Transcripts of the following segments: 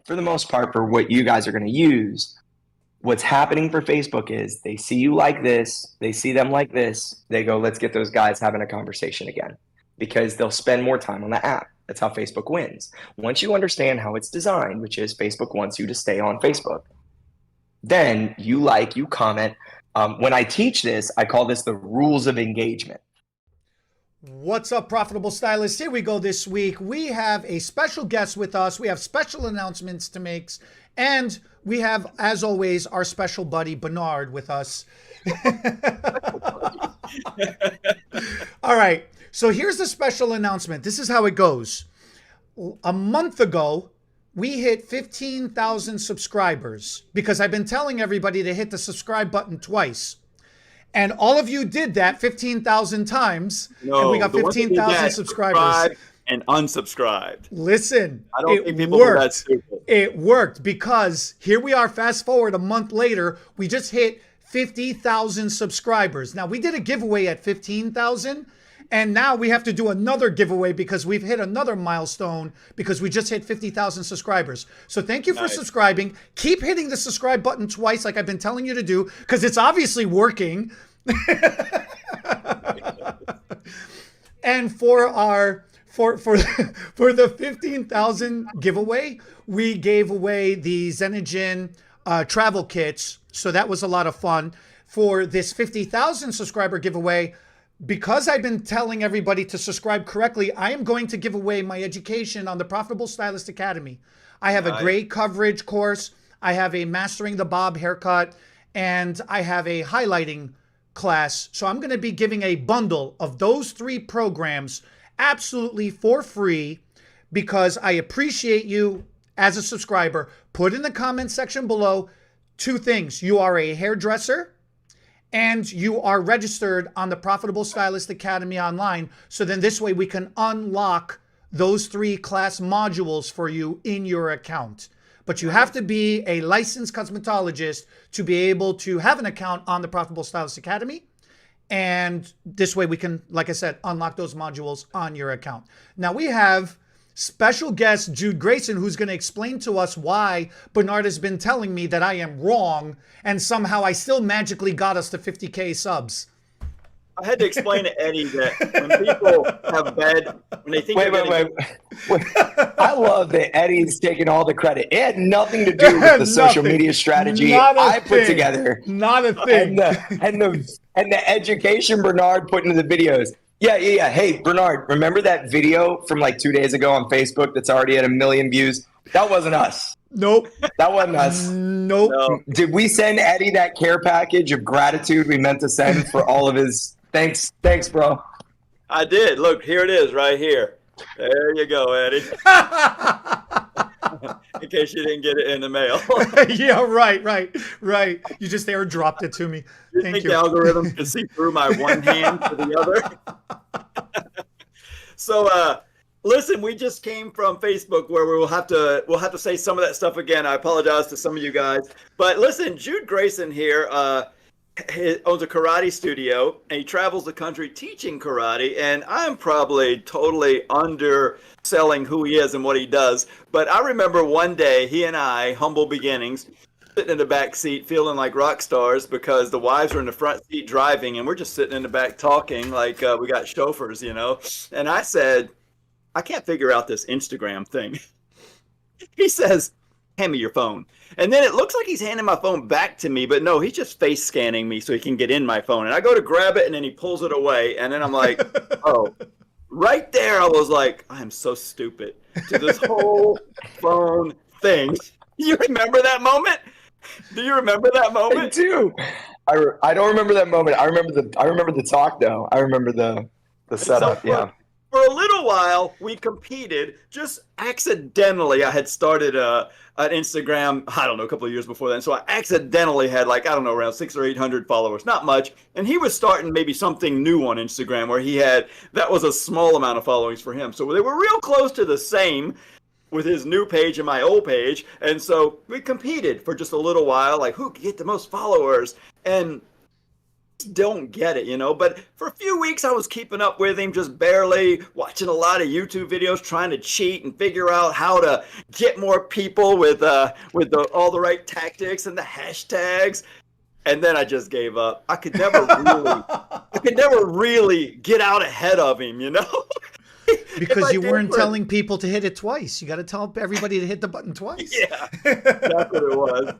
for the most part, for what you guys are going to use, what's happening for Facebook is they see you like this, they see them like this, they go, let's get those guys having a conversation again, because they'll spend more time on the app. That's how Facebook wins. Once you understand how it's designed, which is Facebook wants you to stay on Facebook, then you comment. When I teach this, I call this the rules of engagement. What's up, Profitable Stylists? Here we go this week. We have a special guest with us. We have special announcements to make. And we have, as always, our special buddy, Bernard, with us. All right. So here's the special announcement. This is how it goes. A month ago, we hit 15,000 subscribers because I've been telling everybody to hit the subscribe button twice. And all of you did that 15,000 times. No, and we got 15,000 subscribers. And unsubscribed. Listen, I don't think people were that stupid. It worked because here we are, fast forward a month later, we just hit 50,000 subscribers. Now, we did a giveaway at 15,000. And now we have to do another giveaway because we've hit another milestone because we just hit 50,000 subscribers. So thank you for subscribing. Keep hitting the subscribe button twice like I've been telling you to do because it's obviously working. And for the 15,000 giveaway, we gave away the Xenogen travel kits. So that was a lot of fun. For this 50,000 subscriber giveaway, because I've been telling everybody to subscribe correctly, I am going to give away my education on the Profitable Stylist Academy. I have a great coverage course. I have a mastering the bob haircut, and I have a highlighting class. So I'm going to be giving a bundle of those 3 programs absolutely for free because I appreciate you as a subscriber. Put in the comment section below 2 things. You are a hairdresser and you are registered on the Profitable Stylist Academy online. So then this way we can unlock those 3 class modules for you in your account. But you have to be a licensed cosmetologist to be able to have an account on the Profitable Stylist Academy. And this way we can, like I said, unlock those modules on your account. Now we have special guest Jude Grayson, who's going to explain to us why Bernard has been telling me that I am wrong and somehow I still magically got us to 50K subs. I had to explain to Eddie that when people have when they think wait. I love that Eddie's taking all the credit. It had nothing to do with the social media strategy I put together. Not a thing. And the education Bernard put into the videos. Yeah. Hey, Bernard, remember that video from like 2 days ago on Facebook that's already at 1 million views? That wasn't us. Nope. That wasn't us. Nope. No. Did we send Eddie that care package of gratitude we meant to send for all of his... Thanks, bro. I did. Look, here it is right here. There you go, Eddie. In case you didn't get it in the mail. Yeah, right. You just airdropped it to me. Thank you. The algorithm can see through my one hand to the other. So, listen, we just came from Facebook where we'll have to say some of that stuff again. I apologize to some of you guys, but listen, Jude Grayson here. He owns a karate studio and he travels the country teaching karate, and I'm probably totally underselling who he is and what he does, but I remember one day he and I, humble beginnings, sitting in the back seat feeling like rock stars because the wives are in the front seat driving and we're just sitting in the back talking like we got chauffeurs, you know. And I said, I can't figure out this Instagram thing. He says, hand me your phone. And then it looks like he's handing my phone back to me, but no, he's just face scanning me so he can get in my phone. And I go to grab it and then he pulls it away. And then I'm like, oh, right there. I was like, I am so stupid to this whole phone thing. You remember that moment? Do you remember that moment? I do. I don't remember that moment. I remember the talk though. I remember the setup. Yeah. For a little while, we competed just accidentally. I had started an Instagram, I don't know, a couple of years before then. So I accidentally had around 600 or 800 followers, not much. And he was starting maybe something new on Instagram where that was a small amount of followings for him. So they were real close to the same with his new page and my old page. And so we competed for just a little while, like who could get the most followers. And don't get it, you know. But for a few weeks, I was keeping up with him, just barely watching a lot of YouTube videos, trying to cheat and figure out how to get more people with all the right tactics and the hashtags. And then I just gave up. I could never really get out ahead of him, you know. Because you weren't telling people to hit it twice. You got to tell everybody to hit the button twice. Yeah, that's what it was.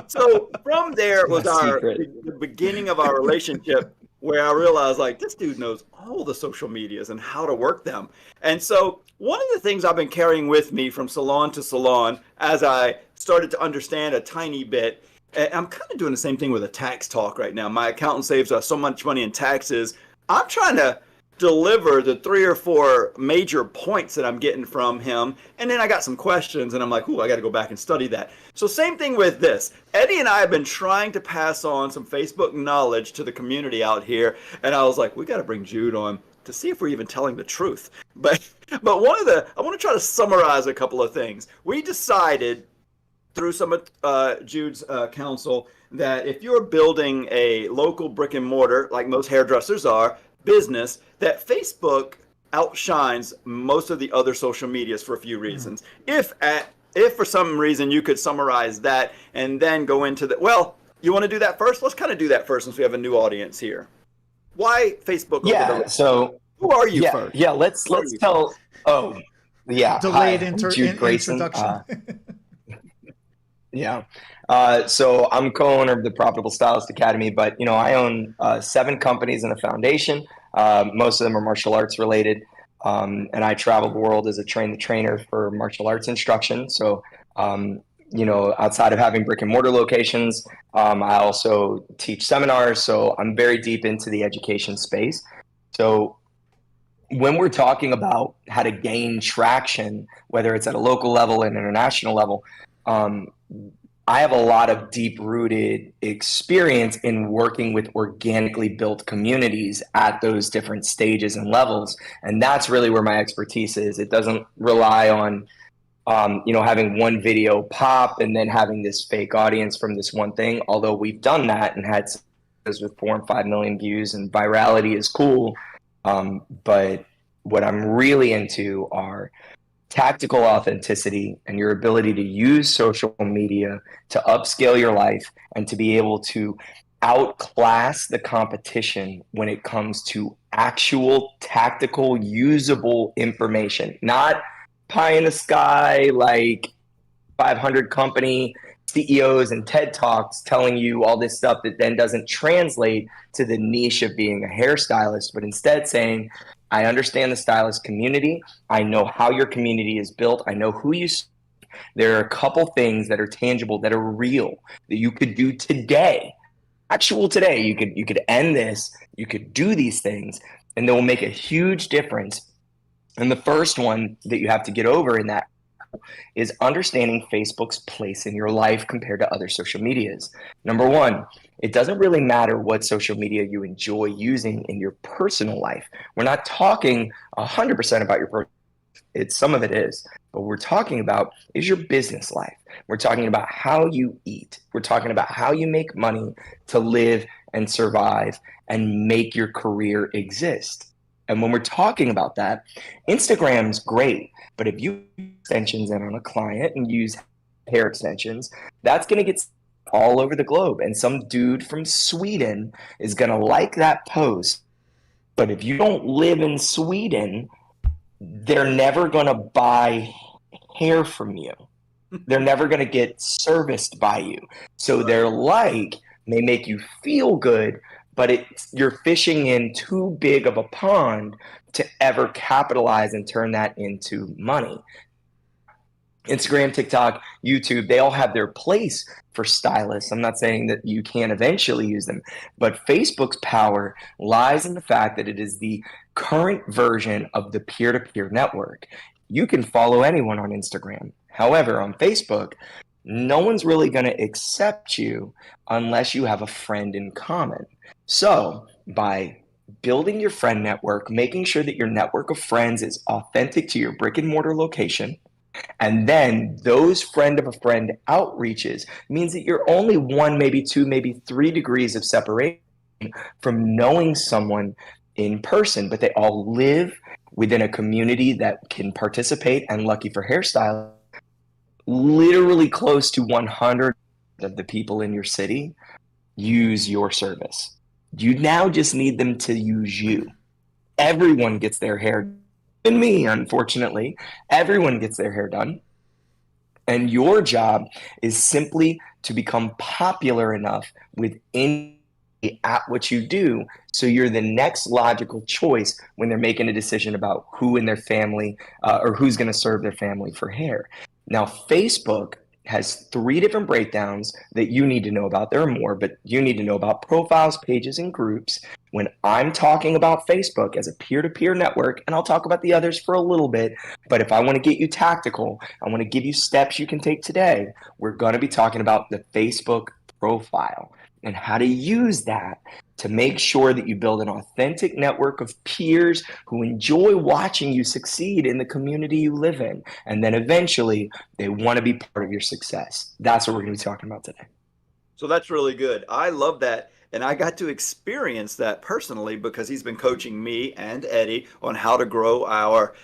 So from there was the beginning of our relationship, where I realized, like, this dude knows all the social medias and how to work them. And so one of the things I've been carrying with me from salon to salon, as I started to understand a tiny bit, and I'm kind of doing the same thing with a tax talk right now. My accountant saves us so much money in taxes. I'm trying to deliver the 3 or 4 major points that I'm getting from him. And then I got some questions and I'm like, ooh, I got to go back and study that. So same thing with this. Eddie and I have been trying to pass on some Facebook knowledge to the community out here. And I was like, we got to bring Jude on to see if we're even telling the truth. But I want to try to summarize a couple of things. We decided through some of Jude's counsel that if you're building a local brick and mortar, like most hairdressers are, business, that Facebook outshines most of the other social medias for a few reasons. If for some reason you could summarize that and then go into you want to do that first? Let's kind of do that first, since we have a new audience here. Why Facebook? Yeah. So who are you first? Yeah. Let's tell. Oh, yeah. Delayed Jude Grayson. introduction. Yeah. So I'm co-owner of the Profitable Stylist Academy, but I own 7 companies and a foundation. Most of them are martial arts related. And I travel the world as a trainer for martial arts instruction. So, outside of having brick and mortar locations, I also teach seminars. So I'm very deep into the education space. So when we're talking about how to gain traction, whether it's at a local level and international level, I have a lot of deep-rooted experience in working with organically built communities at those different stages and levels, and that's really where my expertise is. It doesn't rely on, having one video pop and then having this fake audience from this one thing. Although we've done that and had videos with 4 and 5 million views, and virality is cool. But what I'm really into are tactical authenticity and your ability to use social media to upscale your life and to be able to outclass the competition when it comes to actual tactical usable information, not pie in the sky like 500 company CEOs and TED Talks telling you all this stuff that then doesn't translate to the niche of being a hairstylist, but instead saying, I understand the stylist community. I know how your community is built. I know who you. There are a couple things that are tangible, that are real, that you could do today. Actual today, you could end this. You could do these things, and they will make a huge difference. And the first one that you have to get over in that is understanding Facebook's place in your life compared to other social medias. Number one, it doesn't really matter what social media you enjoy using in your personal life. We're not talking 100% about your personal life. Some of it is, but what we're talking about is your business life. We're talking about how you eat. We're talking about how you make money to live and survive and make your career exist. And when we're talking about that, Instagram's great, but if you use extensions in on a client and use hair extensions, that's going to get all over the globe. And some dude from Sweden is going to like that post. But if you don't live in Sweden, they're never going to buy hair from you. They're never going to get serviced by you. So their like may make you feel good, but you're fishing in too big of a pond to ever capitalize and turn that into money. Instagram, TikTok, YouTube, they all have their place for stylists. I'm not saying that you can't eventually use them, but Facebook's power lies in the fact that it is the current version of the peer-to-peer network. You can follow anyone on Instagram. However, on Facebook, no one's really going to accept you unless you have a friend in common. So by building your friend network, making sure that your network of friends is authentic to your brick and mortar location, and then those friend of a friend outreaches means that you're only 1, maybe 2, maybe 3 degrees of separation from knowing someone in person, but they all live within a community that can participate. And lucky for hairstylists, literally close to 100 of the people in your city use your service. You now just need them to use you. Everyone gets their hair done. And me, unfortunately, everyone gets their hair done. And your job is simply to become popular enough within at what you do, so you're the next logical choice when they're making a decision about who in their family or who's going to serve their family for hair. Now, Facebook has 3 different breakdowns that you need to know about. There are more, but you need to know about: profiles, pages, and groups. When I'm talking about Facebook as a peer-to-peer network, and I'll talk about the others for a little bit, but if I want to get you tactical, I want to give you steps you can take today, we're going to be talking about the Facebook profile and how to use that to make sure that you build an authentic network of peers who enjoy watching you succeed in the community you live in. And then eventually they want to be part of your success. That's what we're going to be talking about today. So that's really good. I love that. And I got to experience that personally because he's been coaching me and Eddie on how to grow our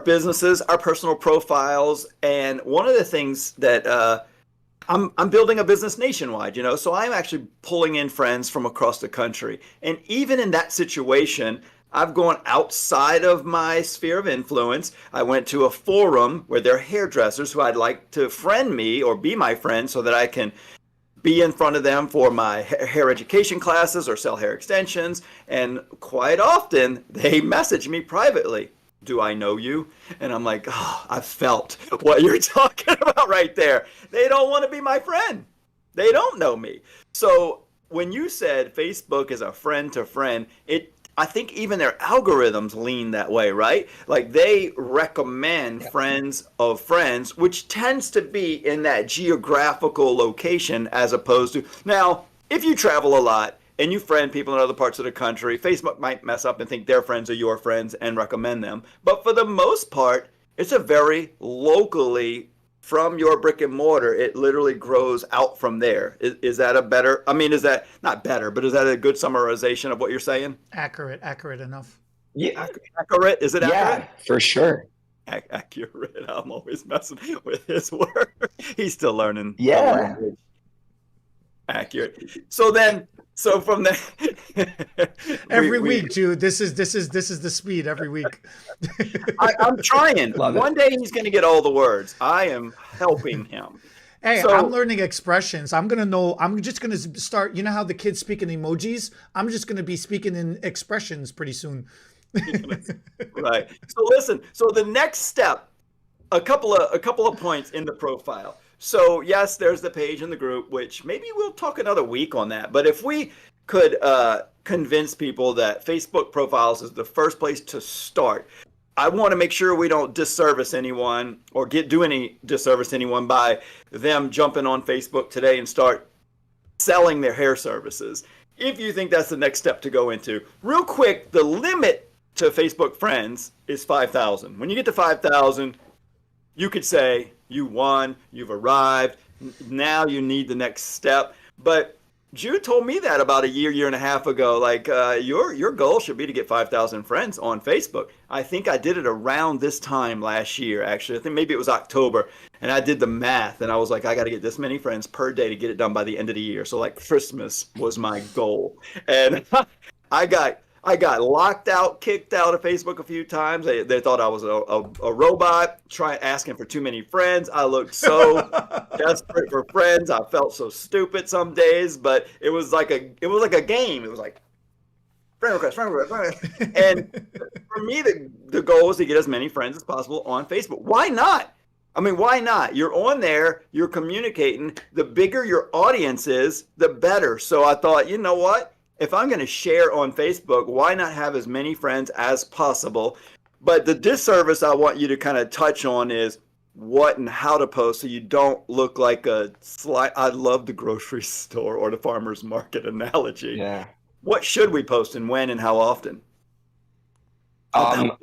businesses, our personal profiles. And one of the things that I'm building a business nationwide, so I'm actually pulling in friends from across the country. And even in that situation, I've gone outside of my sphere of influence. I went to a forum where there are hairdressers who I'd like to friend me or be my friend so that I can be in front of them for my hair education classes or sell hair extensions. And quite often they message me privately. Do I know you? And I'm like, oh, I felt what you're talking about right there. They don't want to be my friend. They don't know me. So when you said Facebook is a friend to friend, I think even their algorithms lean that way, right? Like they recommend friends of friends, which tends to be in that geographical location as opposed to, now, if you travel a lot and you friend people in other parts of the country, Facebook might mess up and think their friends are your friends and recommend them. But for the most part, it's a very locally from your brick and mortar. It literally grows out from there. Is that a better, is that not better, but is that a good summarization of what you're saying? Accurate enough. Yeah. Accurate? Is it accurate? Yeah, for sure. Accurate. I'm always messing with his word. He's still learning. Yeah. Accurate. So from there, every week, Jude. This is the speed every week. I'm trying. Love One day he's going to get all the words. I am helping him. Hey, I'm learning expressions. I'm just gonna start. You know how the kids speak in emojis? I'm just gonna be speaking in expressions pretty soon. Right. So listen. So the next step, a couple of points in the profile. So yes, there's the page in the group, which maybe we'll talk another week on that. But if we could convince people that Facebook profiles is the first place to start, I want to make sure we don't disservice anyone or do any disservice to anyone by them jumping on Facebook today and start selling their hair services. If you think that's the next step to go into, real quick, the limit to Facebook friends is 5,000. When you get to 5,000, you could say you won, you've arrived. Now you need the next step. But Jude told me that about a year and a half ago. Like your goal should be to get 5,000 friends on Facebook. I think I did it around this time last year, actually. I think maybe it was October. And I did the math and I was like, I got to get this many friends per day to get it done by the end of the year. So like Christmas was my goal. And I got locked out, kicked out of Facebook a few times. They thought I was a robot, asking for too many friends. I looked so desperate for friends. I felt so stupid some days, but it was like a game. It was like friend request. And for me, the goal was to get as many friends as possible on Facebook. Why not? Why not? You're on there, you're communicating. The bigger your audience is, the better. So I thought, you know what? If I'm going to share on Facebook, why not have as many friends as possible? But the disservice I want you to kind of touch on is what and how to post so you don't look like I love the grocery store or the farmer's market analogy. Yeah. What should we post and when and how often?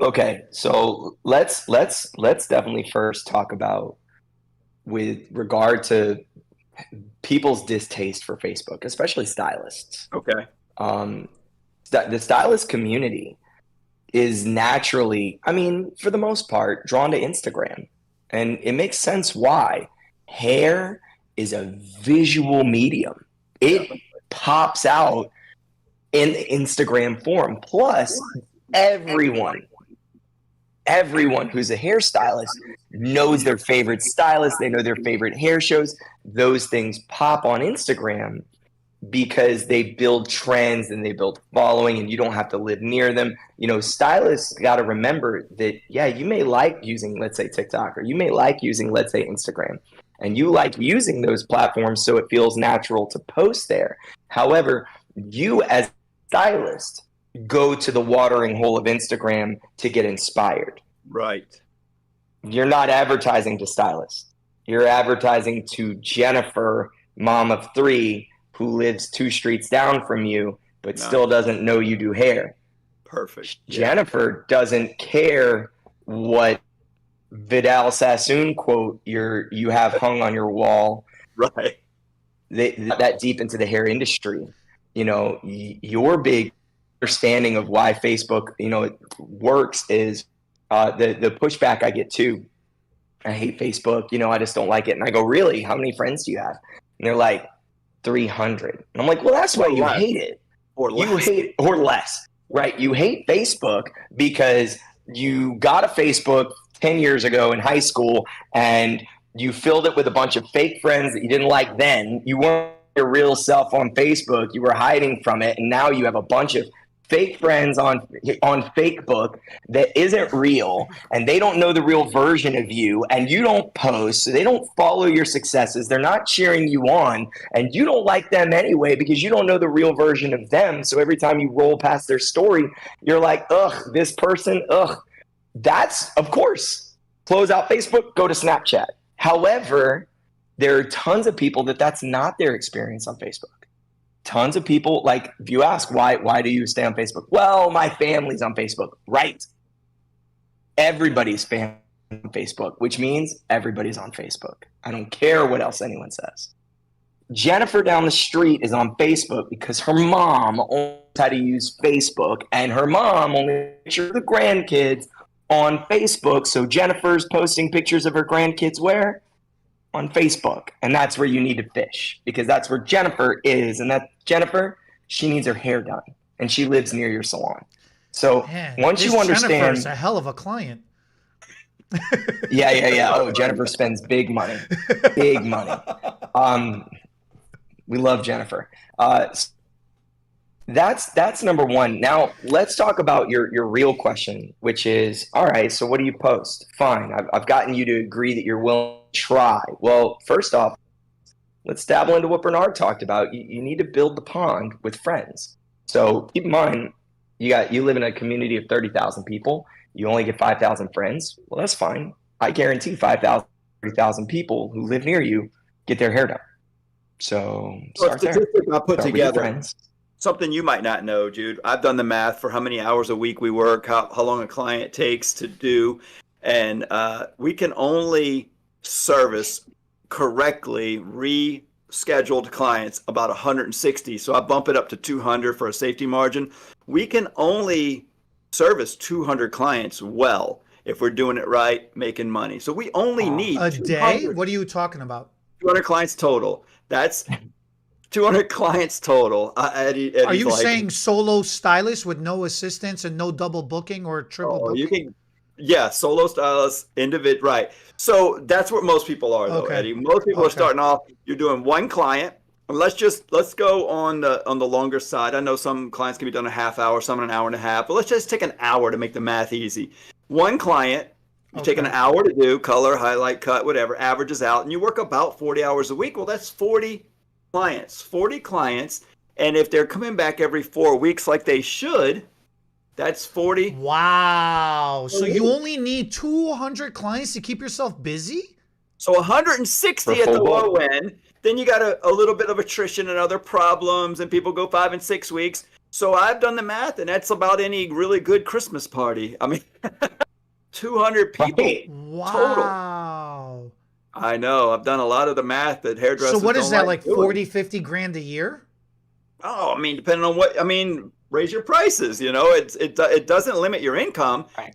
Okay, so let's definitely first talk about with regard to people's distaste for Facebook, especially stylists. Okay. The stylist community is naturally, I mean, for the most part, drawn to Instagram. And it makes sense why. Hair is a visual medium. It pops out in the Instagram form. Plus, everyone who's a hairstylist knows their favorite stylist. They know their favorite hair shows. Those things pop on Instagram because they build trends and they build following, and you don't have to live near them. You know, stylists got to remember that, yeah, you may like using, let's say, TikTok, or you may like using, let's say, Instagram, and you like using those platforms so it feels natural to post there. However, you as a stylist go to the watering hole of Instagram to get inspired. Right. You're not advertising to stylists. You're advertising to Jennifer, mom of 3, who lives 2 streets down from you, but still doesn't know you do hair. Perfect. Jennifer doesn't care what Vidal Sassoon quote you have hung on your wall. Right. That deep into the hair industry. You know, your big understanding of why Facebook, you know, it works is the pushback I get too. I hate Facebook. You know, I just don't like it. And I go, really? How many friends do you have? And they're like, 300. And I'm like, well, that's why you hate it. Or less. You hate, or less, right? You hate Facebook because you got a Facebook 10 years ago in high school and you filled it with a bunch of fake friends that you didn't like then. You weren't your real self on Facebook. You were hiding from it. And now you have a bunch of fake friends on Facebook that isn't real, and they don't know the real version of you, and you don't post, so they don't follow your successes. They're not cheering you on, and you don't like them anyway because you don't know the real version of them. So every time you roll past their story, you're like, ugh, this person, ugh. That's, of course, close out Facebook, go to Snapchat. However, there are tons of people that's not their experience on Facebook. Tons of people, like, if you ask, why do you stay on Facebook? Well, my family's on Facebook. Right. Everybody's family on Facebook, which means everybody's on Facebook. I don't care what else anyone says. Jennifer down the street is on Facebook because her mom only knows how to use Facebook, and her mom only pictures the grandkids on Facebook. So Jennifer's posting pictures of her grandkids where? On Facebook. And that's where you need to fish, because that's where Jennifer is. And that Jennifer, she needs her hair done, and she lives near your salon. So once you understand, Jennifer's a hell of a client. Yeah. Oh, Jennifer spends big money. We love Jennifer. That's number one. Now let's talk about your real question, which is, all right, so what do you post? Fine. I've gotten you to agree that you're willing to try. Well, first off, let's dabble into what Bernard talked about. You need to build the pond with friends. So keep in mind, you live in a community of 30,000 people. You only get 5,000 friends. Well, that's fine. I guarantee 5,000, 30,000 people who live near you get their hair done. So start there. I put together something you might not know, Jude. I've done the math for how many hours a week we work, how long a client takes to do, and we can only service correctly rescheduled clients about 160. So I bump it up to 200 for a safety margin. We can only service 200 clients well if we're doing it right, making money. So we only need a day. What are you talking about? 200 clients total. That's 200 clients total. Eddie's are you saying solo stylist with no assistants and no double booking or triple booking? You can, yeah, solo stylist, individual, right. So that's what most people are, though, Eddie. Most people are starting off, you're doing one client. And let's go on the longer side. I know some clients can be done a half hour, some in an hour and a half, but let's just take an hour to make the math easy. One client, you take an hour to do, color, highlight, cut, whatever, averages out, and you work about 40 hours a week. Well, that's 40 clients. And if they're coming back every 4 weeks like they should, that's 40. Wow. So you only need 200 clients to keep yourself busy? So 160 at the low end. Then you got a little bit of attrition and other problems, and people go 5 and 6 weeks. So I've done the math, and that's about any really good Christmas party. I mean, 200 people total. I know. I've done a lot of the math that hairdressers So what is that, like 40, doing. 50 grand a year? Oh, I mean, depending on what, I mean, raise your prices. You know, it doesn't limit your income. Right.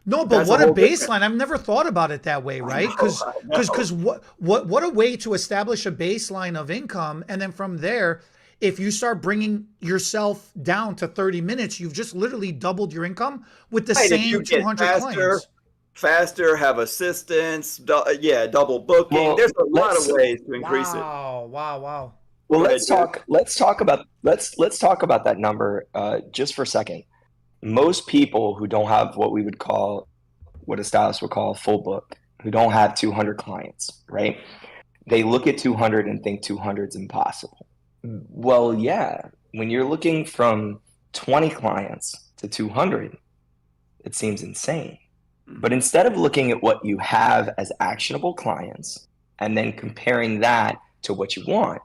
No, but That's a what a whole different. baseline. I've never thought about it that way, I right? know, Because I because know. what a way to establish a baseline of income, and then from there, if you start bringing yourself down to 30 minutes, you've just literally doubled your income with the Right. If you same get 200 clients. faster, have assistance, yeah, double booking. Well, There's a lot of let's ways to increase it. Wow, wow, wow. well Go ahead, let's Jared. talk let's talk about that number just for a second. Most people who don't have what a stylist would call a full book, who don't have 200 clients, right? They look at 200 and think 200 is impossible. Well, yeah, when you're looking from 20 clients to 200, it seems insane. But instead of looking at what you have as actionable clients and then comparing that to what you want,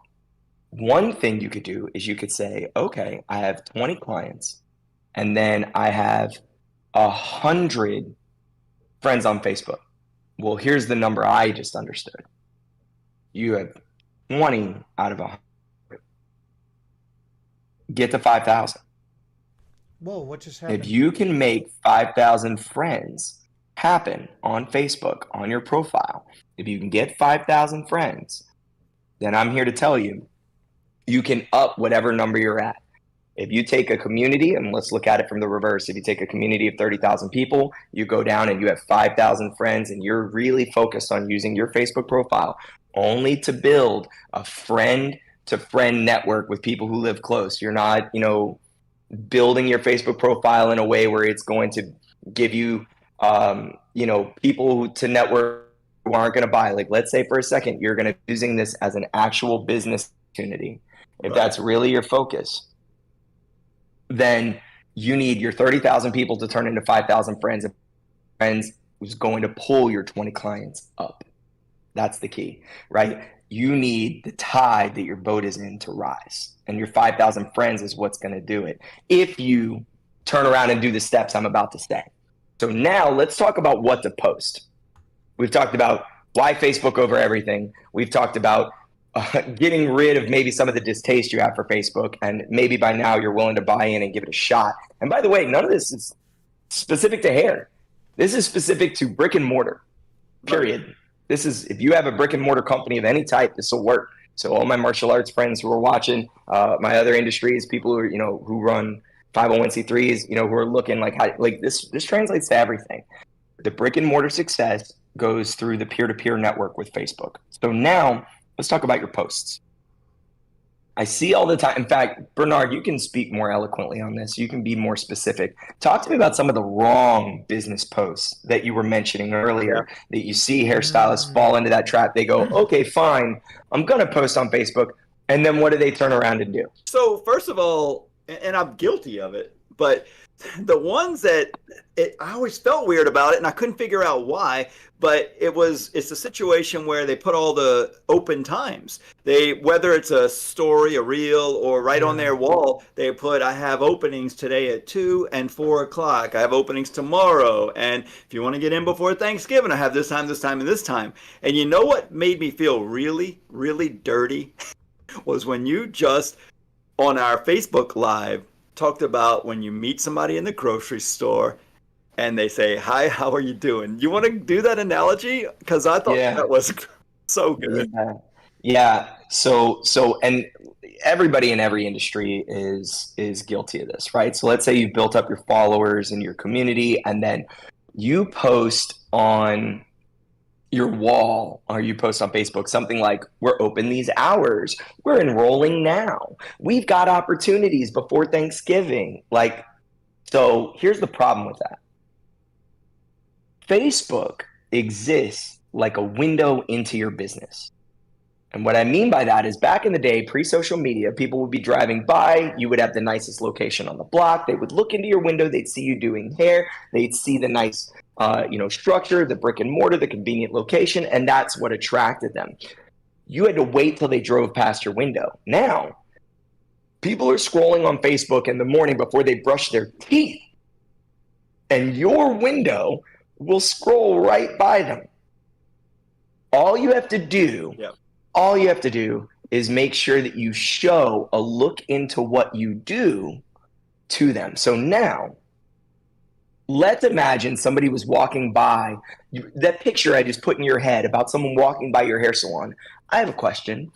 one thing you could do is you could say, okay, I have 20 clients and then I have 100 friends on Facebook. Well, here's the number I just understood. You have 20 out of 100. Get to 5,000. Whoa, what just If happened? you can make 5,000 friends happen on Facebook, on your profile, if you can get 5,000 friends, then I'm here to tell you, you can up whatever number you're at. If you take a community, and let's look at it from the reverse, if you take a community of 30,000 people, you go down and you have 5,000 friends, and you're really focused on using your Facebook profile only to build a friend to friend network with people who live close. You're not, building your Facebook profile in a way where it's going to give you, people to network who aren't going to buy. Like, let's say for a second, you're going to be using this as an actual business opportunity. If Right. that's really your focus, then you need your 30,000 people to turn into 5,000 friends who's going to pull your 20 clients up. That's the key, right? You need the tide that your boat is in to rise, and your 5,000 friends is what's going to do it if you turn around and do the steps I'm about to say. So now let's talk about what to post. We've talked about why Facebook over everything. We've talked about getting rid of maybe some of the distaste you have for Facebook, and maybe by now you're willing to buy in and give it a shot. And by the way, none of this is specific to hair. This is specific to brick and mortar, period. Right. This is, if you have a brick and mortar company of any type, this will work. So all my martial arts friends who are watching, my other industries, people who are, who run 501c3s, who are looking like this translates to everything. The brick and mortar success goes through the peer-to-peer network with Facebook. So now let's talk about your posts. I see all the time. In fact, Bernard, you can speak more eloquently on this. You can be more specific. Talk to me about some of the wrong business posts that you were mentioning earlier, that you see hairstylists fall into that trap. They go, okay, fine, I'm going to post on Facebook. And then what do they turn around and do? So first of all, and I'm guilty of it, but the ones that I always felt weird about it and I couldn't figure out why, but it's a situation where they put all the open times. Whether it's a story, a reel, or right on their wall, they put, I have openings today at 2 and 4 o'clock. I have openings tomorrow. And if you want to get in before Thanksgiving, I have this time, this time, and this time. And you know what made me feel really, really dirty was when you just, on our Facebook Live, talked about when you meet somebody in the grocery store and they say, hi, how are you doing? You want to do that analogy? Because I thought that was so good. Yeah. So, and everybody in every industry is guilty of this, right? So let's say you've built up your followers in your community, and then you post on your wall, or you post on Facebook something like, we're open these hours, we're enrolling now, we've got opportunities before Thanksgiving. So here's the problem with that. Facebook exists like a window into your business. And what I mean by that is, back in the day, pre-social media, people would be driving by, you would have the nicest location on the block, they would look into your window, they'd see you doing hair, they'd see the nice structure, the brick and mortar, the convenient location, and that's what attracted them. You had to wait till they drove past your window. Now, people are scrolling on Facebook in the morning before they brush their teeth, and your window will scroll right by them. All you have to do all you have to do is make sure that you show a look into what you do to them. So now, let's imagine somebody was walking by. That picture I just put in your head about someone walking by your hair salon. I have a question.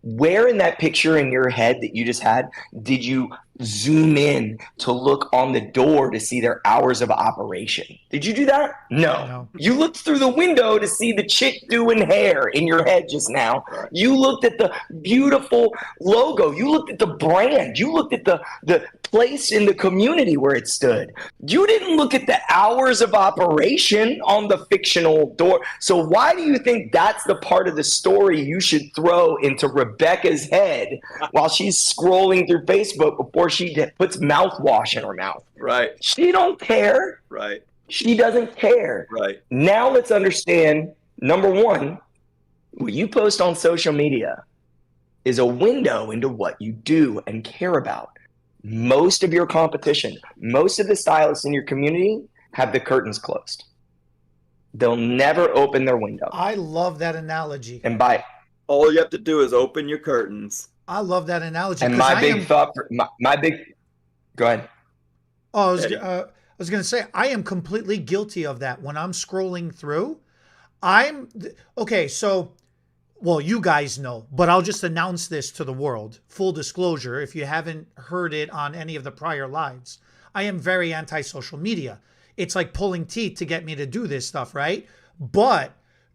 Where in that picture in your head that you just had did you zoom in to look on the door to see their hours of operation? Did you do that? No. You looked through the window to see the chick doing hair in your head just now. You looked at the beautiful logo. You looked at the brand. You looked at the place in the community where it stood. You didn't look at the hours of operation on the fictional door. So why do you think that's the part of the story you should throw into Rebecca's head while she's scrolling through Facebook before she puts mouthwash in her mouth? Right. She don't care. Right. She doesn't care. Right. Now let's understand, number one, what you post on social media is a window into what you do and care about. Most of your competition, most of the stylists in your community have the curtains closed. They'll never open their window. I love that analogy. And by all you have to do is open your curtains. I love that analogy. And my big thought, go ahead. Oh, I was going to say, I am completely guilty of that. When I'm scrolling through, okay, so, well, you guys know, but I'll just announce this to the world. Full disclosure, if you haven't heard it on any of the prior lives, I am very anti-social media. It's like pulling teeth to get me to do this stuff, right? But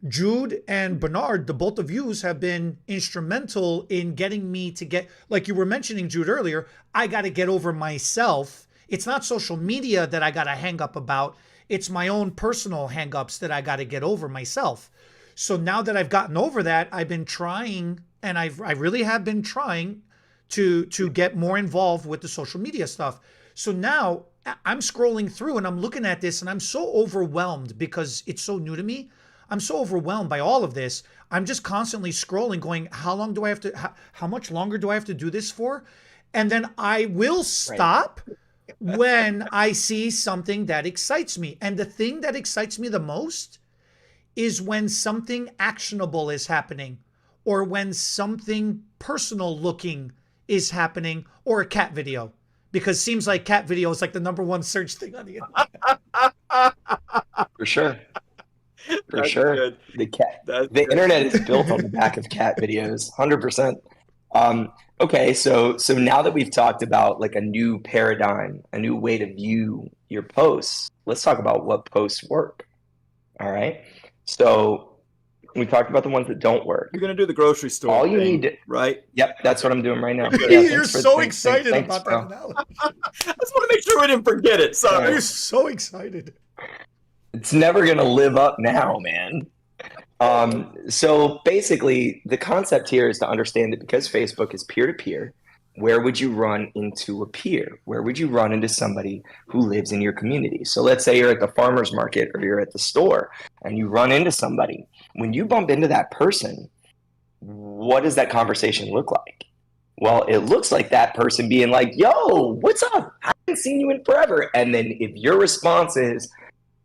Jude and Bernard, the both of yous have been instrumental in getting me to get, like you were mentioning, Jude, earlier, I got to get over myself. It's not social media that I got to hang up about. It's my own personal hang-ups that I got to get over myself. So now that I've gotten over that, I've been trying, and I really have been trying to get more involved with the social media stuff. So now I'm scrolling through and I'm looking at this and I'm so overwhelmed because it's so new to me. I'm so overwhelmed by all of this. I'm just constantly scrolling going, how much longer do I have to do this for? And then I will stop when I see something that excites me. And the thing that excites me the most is when something actionable is happening, or when something personal looking is happening, or a cat video. Because it seems like cat video is like the #1 search thing on the internet. For sure. For That's sure. good. The internet is built on the back of cat videos, 100%. Okay, so now that we've talked about like a new paradigm, a new way to view your posts, let's talk about what posts work. All right. So we talked about the ones that don't work. You're going to do the grocery store. All you need to, right? Yep, that's what I'm doing right now. You're so excited about that analogy. I just want to make sure we didn't forget it. Sorry. You're so excited. It's never going to live up now, man. So basically, the concept here is to understand that because Facebook is peer-to-peer, where would you run into a peer? Where would you run into somebody who lives in your community? So let's say you're at the farmer's market or you're at the store and you run into somebody. When you bump into that person, what does that conversation look like? Well, it looks like that person being like, yo, what's up? I haven't seen you in forever. And then if your response is,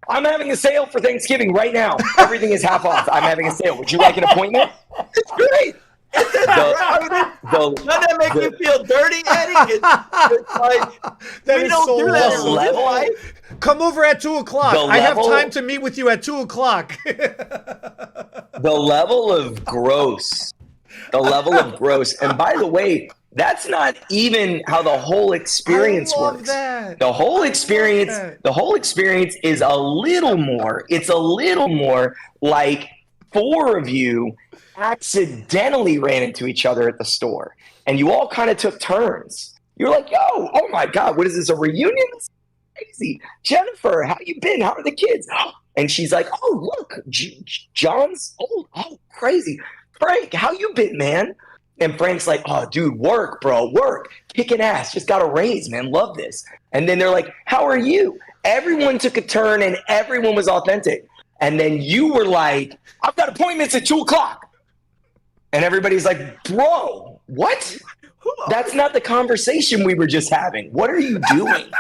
I'm having a sale for Thanksgiving right now. Everything is half off. I'm having a sale. Would you like an appointment? It's great. Doesn't that make you feel dirty, Eddie? It's like, that we is don't so do that awesome. in real life. Come over at 2:00. I have time to meet with you at 2:00. The level of gross. And by the way, that's not even how the whole experience works. That. The whole experience is a little more. It's a little more like 4 of you accidentally ran into each other at the store and you all kind of took turns. You're like, yo, oh my God, what is this, a reunion? This is crazy. Jennifer, how you been? How are the kids? And she's like, oh, look, John's old. Oh, crazy. Frank, how you been, man? And Frank's like, oh, dude, work, bro, work. Kicking ass. Just got a raise, man. Love this. And then they're like, how are you? Everyone took a turn and everyone was authentic. And then you were like, I've got appointments at 2:00. And everybody's like, bro, what? That's not the conversation we were just having. What are you doing?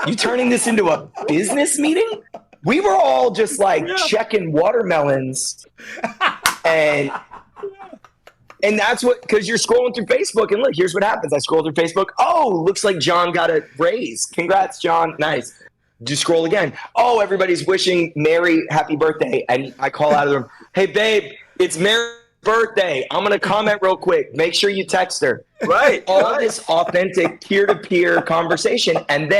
You turning this into a business meeting? We were all just like checking watermelons and And that's what, because you're scrolling through Facebook, and look, here's what happens. I scroll through Facebook. Oh, looks like John got a raise. Congrats, John. Nice. Just scroll again. Oh, everybody's wishing Mary happy birthday. And I call out of the room, hey, babe, it's Mary's birthday. I'm going to comment real quick. Make sure you text her. Right. All this authentic peer-to-peer conversation. And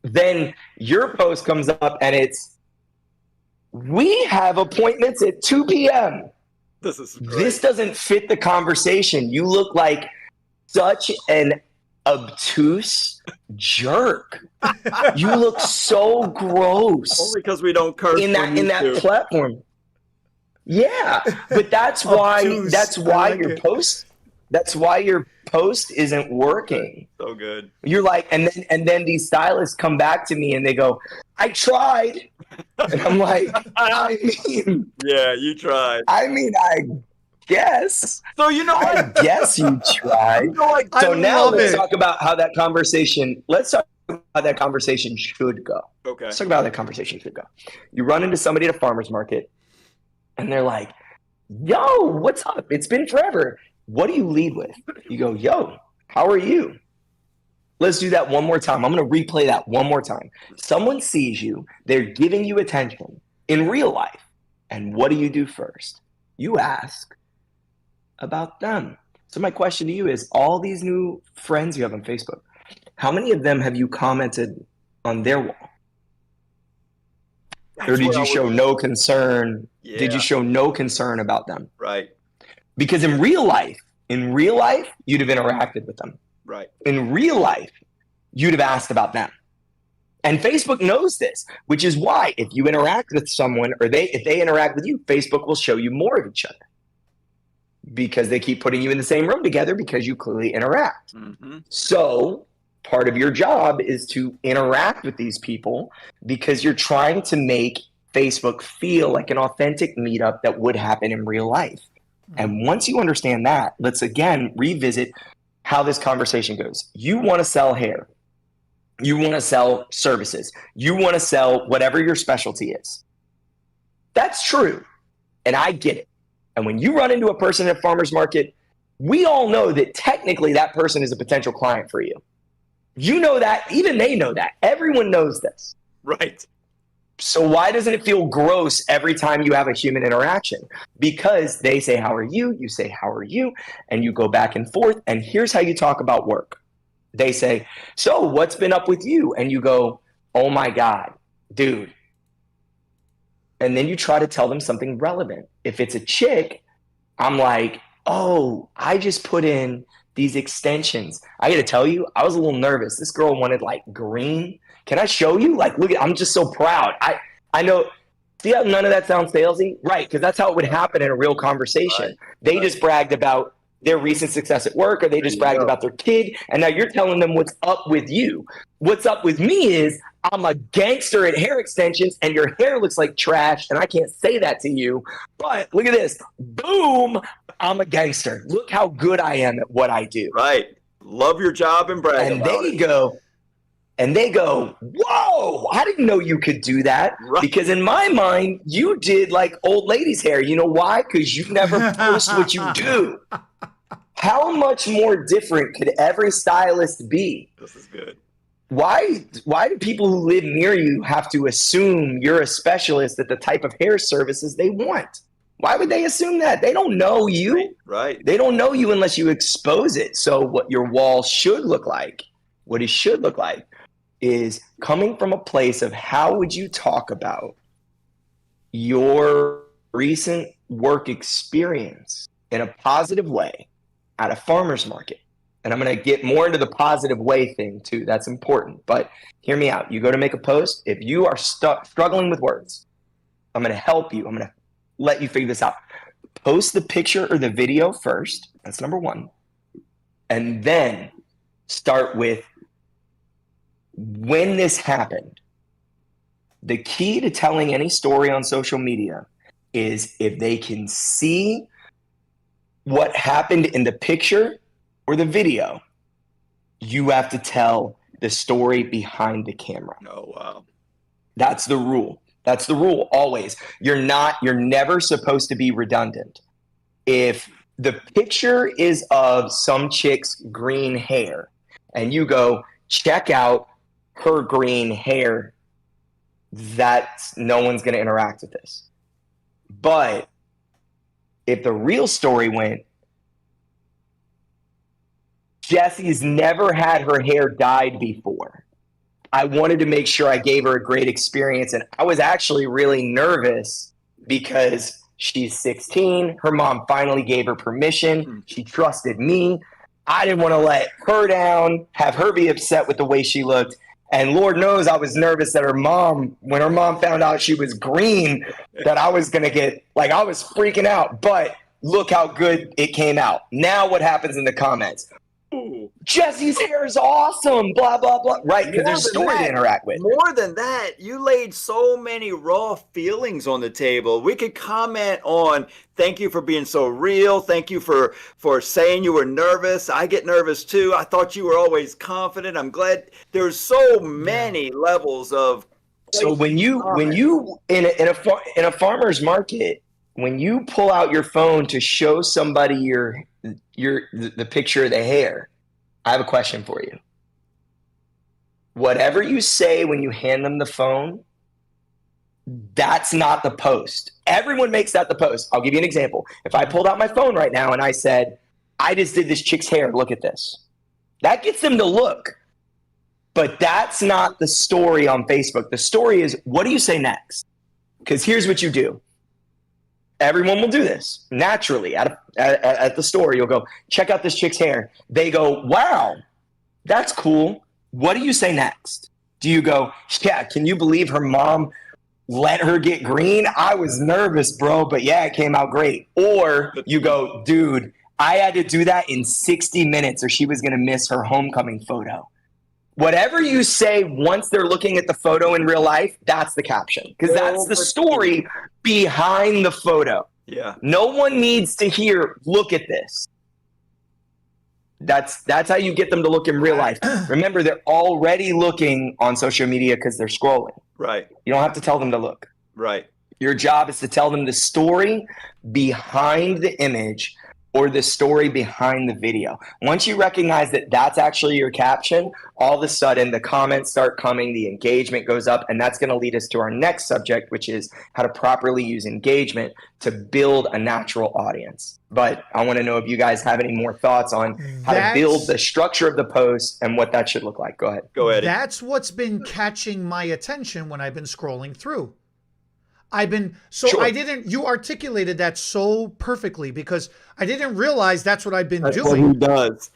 then your post comes up and it's, we have appointments at 2 p.m. This doesn't fit the conversation. You look like such an obtuse jerk. You look so gross. Only because we don't curse in that platform. Yeah, but that's why your post isn't working. So good. You're like, and then these stylists come back to me and they go, I tried. And I'm like, I mean, yeah, you tried. I mean, I guess. So you know what? I guess you tried. So now let's talk about how that conversation. Let's talk about how that conversation should go. Okay. Let's talk about how that conversation should go. You run into somebody at a farmer's market, and they're like, "Yo, what's up? It's been forever." What do you lead with? You go, "Yo, how are you?" Let's do that one more time. I'm going to replay that one more time. Someone sees you. They're giving you attention in real life. And what do you do first? You ask about them. So my question to you is, all these new friends you have on Facebook, how many of them have you commented on their wall? Or did you show no concern? Yeah. Did you show no concern about them? Right. Because in real life, you'd have interacted with them. Right. In real life, you'd have asked about them. And Facebook knows this, which is why if you interact with someone or if they interact with you, Facebook will show you more of each other. Because they keep putting you in the same room together because you clearly interact. Mm-hmm. So part of your job is to interact with these people because you're trying to make Facebook feel like an authentic meetup that would happen in real life. Mm-hmm. And once you understand that, let's again revisit how this conversation goes. You want to sell hair. You want to sell services. You want to sell whatever your specialty is. That's true. And I get it. And when you run into a person at a farmer's market, we all know that technically that person is a potential client for you. You know that. Even they know that. Everyone knows this. Right. So why doesn't it feel gross every time you have a human interaction? Because they say, how are you? You say, how are you? And you go back and forth. And here's how you talk about work. They say, so what's been up with you? And you go, oh my God, dude. And then you try to tell them something relevant. If it's a chick, I'm like, oh, I just put in these extensions. I got to tell you, I was a little nervous. This girl wanted like green. Can I show you? Like, look, I'm just so proud. I know. See how none of that sounds salesy? Right, because that's how it would happen in a real conversation. Right. They just bragged about their recent success at work, or they just bragged about their kid, and now you're telling them what's up with you. What's up with me is I'm a gangster at hair extensions, and your hair looks like trash, and I can't say that to you, but look at this. Boom, I'm a gangster. Look how good I am at what I do. Right. Love your job and brag about it. And they go, whoa, I didn't know you could do that. Right. Because in my mind, you did like old ladies' hair. You know why? Because you never post what you do. How much more different could every stylist be? This is good. Why do people who live near you have to assume you're a specialist at the type of hair services they want? Why would they assume that? They don't know you. Right. They don't know you unless you expose it. So what your wall should look like, what it should look like, is coming from a place of how would you talk about your recent work experience in a positive way at a farmer's market. And I'm going to get more into the positive way thing too. That's important. But hear me out. You go to make a post. If you are struggling with words, I'm going to help you. I'm going to let you figure this out. Post the picture or the video first. That's number one. And then start with when this happened. The key to telling any story on social media is if they can see what happened in the picture or the video, you have to tell the story behind the camera. Oh, wow. That's the rule. That's the rule always. You're never supposed to be redundant. If the picture is of some chick's green hair, and you go, check out her green hair. That's no one's going to interact with this. But if the real story went, Jesse's never had her hair dyed before. I wanted to make sure I gave her a great experience, and I was actually really nervous because she's 16. Her mom finally gave her permission. She trusted me. I didn't want to let her down, have her be upset with the way she looked. And Lord knows I was nervous that when her mom found out she was green, that I was going to get, like, I was freaking out. But look how good it came out. Now what happens in the comments? Ooh, Jesse's hair is awesome, blah, blah, blah. Right, because there's a story to interact with. More than that, you laid so many raw feelings on the table. We could comment on, thank you for being so real. Thank you for saying you were nervous. I get nervous too. I thought you were always confident. I'm glad. There's so many levels of. So when you in a farmer's market, when you pull out your phone to show somebody the picture of the hair, I have a question for you. Whatever you say when you hand them the phone, that's not the post. Everyone makes that the post. I'll give you an example. If I pulled out my phone right now and I said, I just did this chick's hair, look at this. That gets them to look. But that's not the story on Facebook. The story is, what do you say next? Because here's what you do. Everyone will do this naturally at the store. You'll go, check out this chick's hair. They go, wow, that's cool. What do you say next? Do you go, yeah, can you believe her mom let her get green? I was nervous, bro, but yeah, it came out great. Or you go, dude, I had to do that in 60 minutes or she was going to miss her homecoming photo. Whatever you say once they're looking at the photo in real life, that's the caption. Because that's the story behind the photo. Yeah. No one needs to hear, look at this. That's how you get them to look in real life. Remember, they're already looking on social media because they're scrolling. Right. You don't have to tell them to look. Right. Your job is to tell them the story behind the image or the story behind the video. Once you recognize that that's actually your caption, all of a sudden the comments start coming, the engagement goes up, and that's going to lead us to our next subject, which is how to properly use engagement to build a natural audience. But I want to know if you guys have any more thoughts on how to build the structure of the post and what that should look like. Go ahead. Go ahead. That's what's been catching my attention when I've been scrolling through. You articulated that so perfectly because I didn't realize that's what I've been doing. What he does.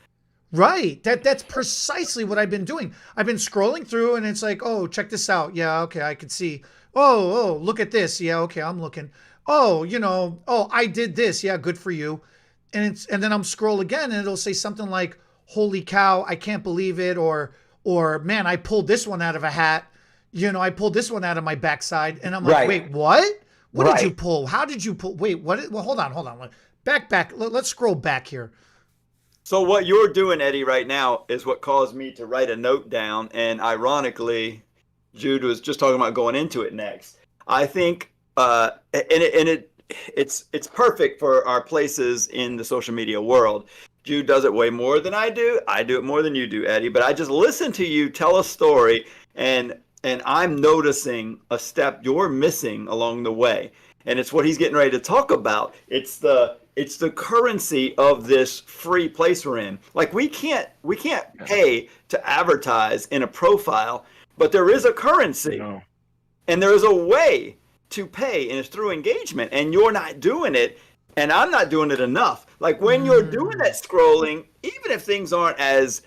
Right. That's precisely what I've been doing. I've been scrolling through and it's like, oh, check this out. Yeah, okay, I can see. Oh, look at this. Yeah, okay, I'm looking. Oh, I did this. Yeah, good for you. And then I'm scroll again and it'll say something like, holy cow, I can't believe it, or man, I pulled this one out of a hat. I pulled this one out of my backside, and I'm like, wait, what? What did you pull? How did you pull? Wait, what? Well, hold on. Back. Let's scroll back here. So what you're doing, Eddie, right now is what caused me to write a note down. And ironically, Jude was just talking about going into it next. I think, it's perfect for our places in the social media world. Jude does it way more than I do. I do it more than you do, Eddie. But I just listen to you tell a story, and I'm noticing a step you're missing along the way. And it's what he's getting ready to talk about. It's the currency of this free place we're in. Like we can't pay to advertise in a profile, but there is a currency. No. And there is a way to pay, and it's through engagement. And you're not doing it, and I'm not doing it enough. Like when you're doing that scrolling, even if things aren't as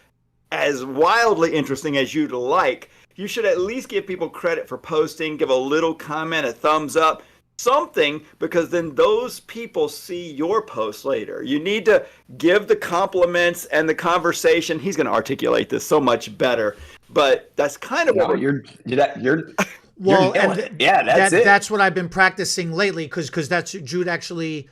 wildly interesting as you'd like, you should at least give people credit for posting, give a little comment, a thumbs up, something, because then those people see your post later. You need to give the compliments and the conversation. He's going to articulate this so much better, but that's kind of what you're well, that's it. what I've been practicing lately, because that's Jude actually.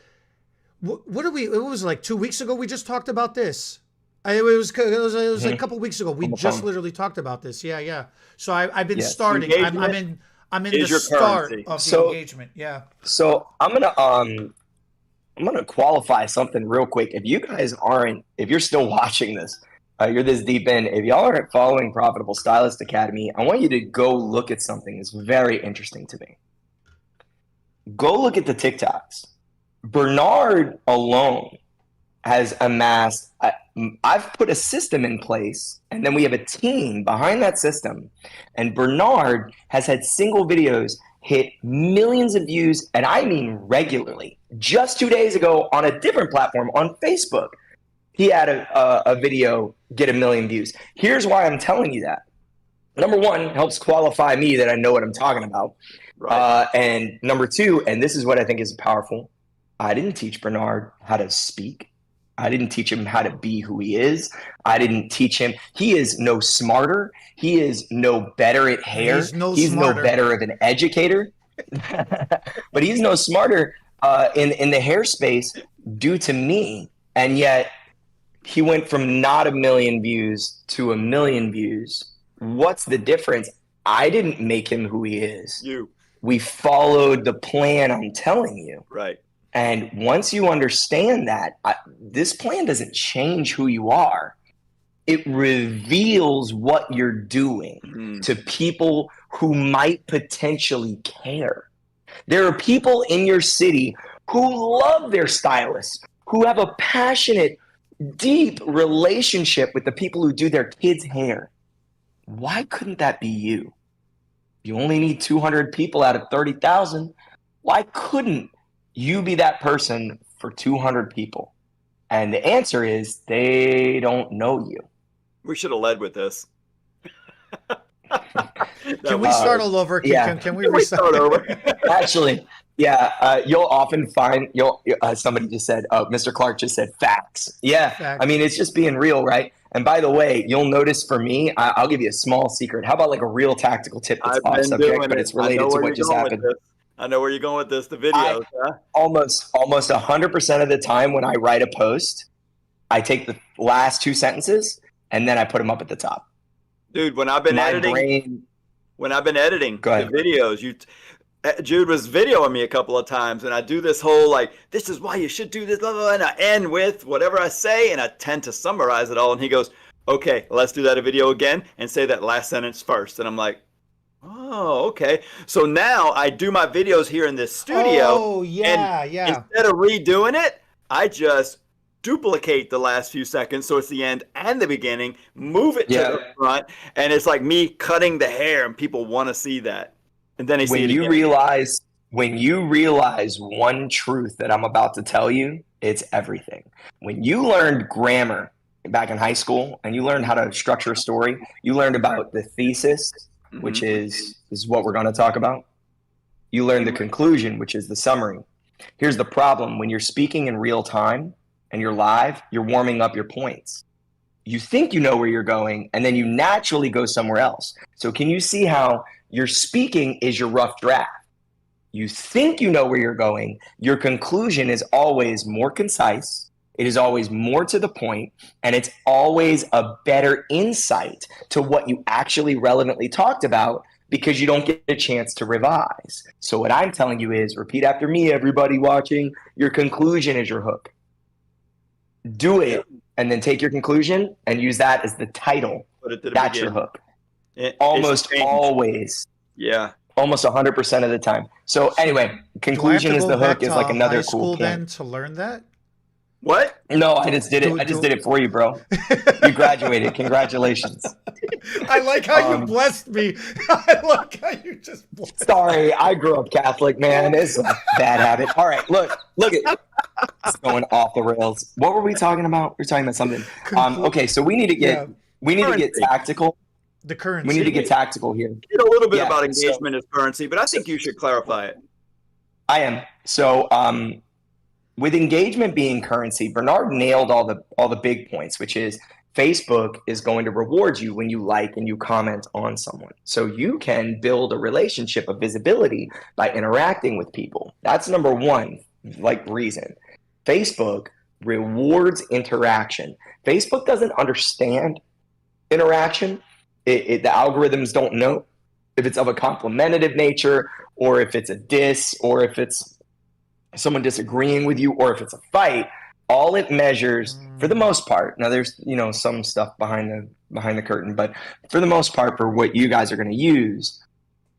What did we? It was like 2 weeks ago. We just talked about this. It was like a couple weeks ago. We just literally talked about this. Yeah. So I've been starting. I'm in the start of the engagement. Yeah. So I'm gonna I'm going to qualify something real quick. If you guys aren't, if you're still watching this, you're this deep in, if y'all aren't following Profitable Stylist Academy, I want you to go look at something that's very interesting to me. Go look at the TikToks. Bernard alone has amassed, I've put a system in place, and then we have a team behind that system. And Bernard has had single videos hit millions of views, and I mean regularly. Just 2 days ago on a different platform, on Facebook, he had a video get 1 million views. Here's why I'm telling you that. Number one, helps qualify me that I know what I'm talking about. Right. And number two, and this is what I think is powerful, I didn't teach Bernard how to speak. I didn't teach him how to be who he is. I didn't teach him. He is no smarter. He is no better at hair. He's no better of an educator. But he's no smarter in the hair space due to me. And yet he went from not 1 million views to 1 million views. What's the difference? I didn't make him who he is. We followed the plan I'm telling you. Right. And once you understand that, this plan doesn't change who you are. It reveals what you're doing to people who might potentially care. There are people in your city who love their stylists, who have a passionate, deep relationship with the people who do their kids' hair. Why couldn't that be you? You only need 200 people out of 30,000. Why couldn't you be that person for 200 people? And the answer is they don't know you. We should have led with this. Can we start all over? Can we start over? Actually, you'll often find somebody just said, Mr. Clark just said facts. Yeah, facts. I mean, it's just being real, right? And by the way, you'll notice for me, I'll give you a small secret. How about like a real tactical tip that's off subject, but it's related to what just happened? I know where you're going with this. The videos, almost 100% of the time when I write a post, I take the last 2 sentences and then I put them up at the top. Dude, when I've been editing the videos, Jude was videoing me a couple of times, and I do this whole like, this is why you should do this, blah, blah, blah, and I end with whatever I say, and I tend to summarize it all. And he goes, "Okay, let's do that a video again and say that last sentence first." And I'm like, oh, okay. So now I do my videos here in this studio. Oh, yeah. Instead of redoing it, I just duplicate the last few seconds, so it's the end and the beginning, move it to the front, and it's like me cutting the hair, and people want to see that. And then when you realize one truth that I'm about to tell you, it's everything. When you learned grammar back in high school and you learned how to structure a story, you learned about the thesis, which is what we're going to talk about. You learn the conclusion, which is the summary. Here's the problem. When you're speaking in real time and you're live, you're warming up your points. You think you know where you're going, and then you naturally go somewhere else. So can you see how your speaking is your rough draft? You think you know where you're going. Your conclusion is always more concise. It is always more to the point, and it's always a better insight to what you actually relevantly talked about because you don't get a chance to revise. So what I'm telling you is, repeat after me, everybody watching, your conclusion is your hook. Do it, and then take your conclusion and use that as the title. That's your hook. Almost always. Yeah. Almost 100% of the time. So anyway, conclusion is the hook is like another cool point. Then to learn that? What? No, I just did it. I just did it for you, bro. You graduated. Congratulations. I like how you blessed me. I like how you just blessed me. Sorry, I grew up Catholic, man. It's a bad habit. All right, look at it's going off the rails. What were we talking about? We're talking about something. Okay, so we need to get tactical. The currency. We need to get tactical here. Did a little bit about engagement as currency, but I think you should clarify it. I am. So with engagement being currency, Bernard nailed all the big points, which is Facebook is going to reward you when you like and you comment on someone. So you can build a relationship of visibility by interacting with people. That's number one, reason. Facebook rewards interaction. Facebook doesn't understand interaction. The algorithms don't know if it's of a complimentative nature or if it's a diss or if it's someone disagreeing with you, or if it's a fight, all it measures for the most part. Now there's, some stuff behind the curtain, but for the most part, for what you guys are going to use,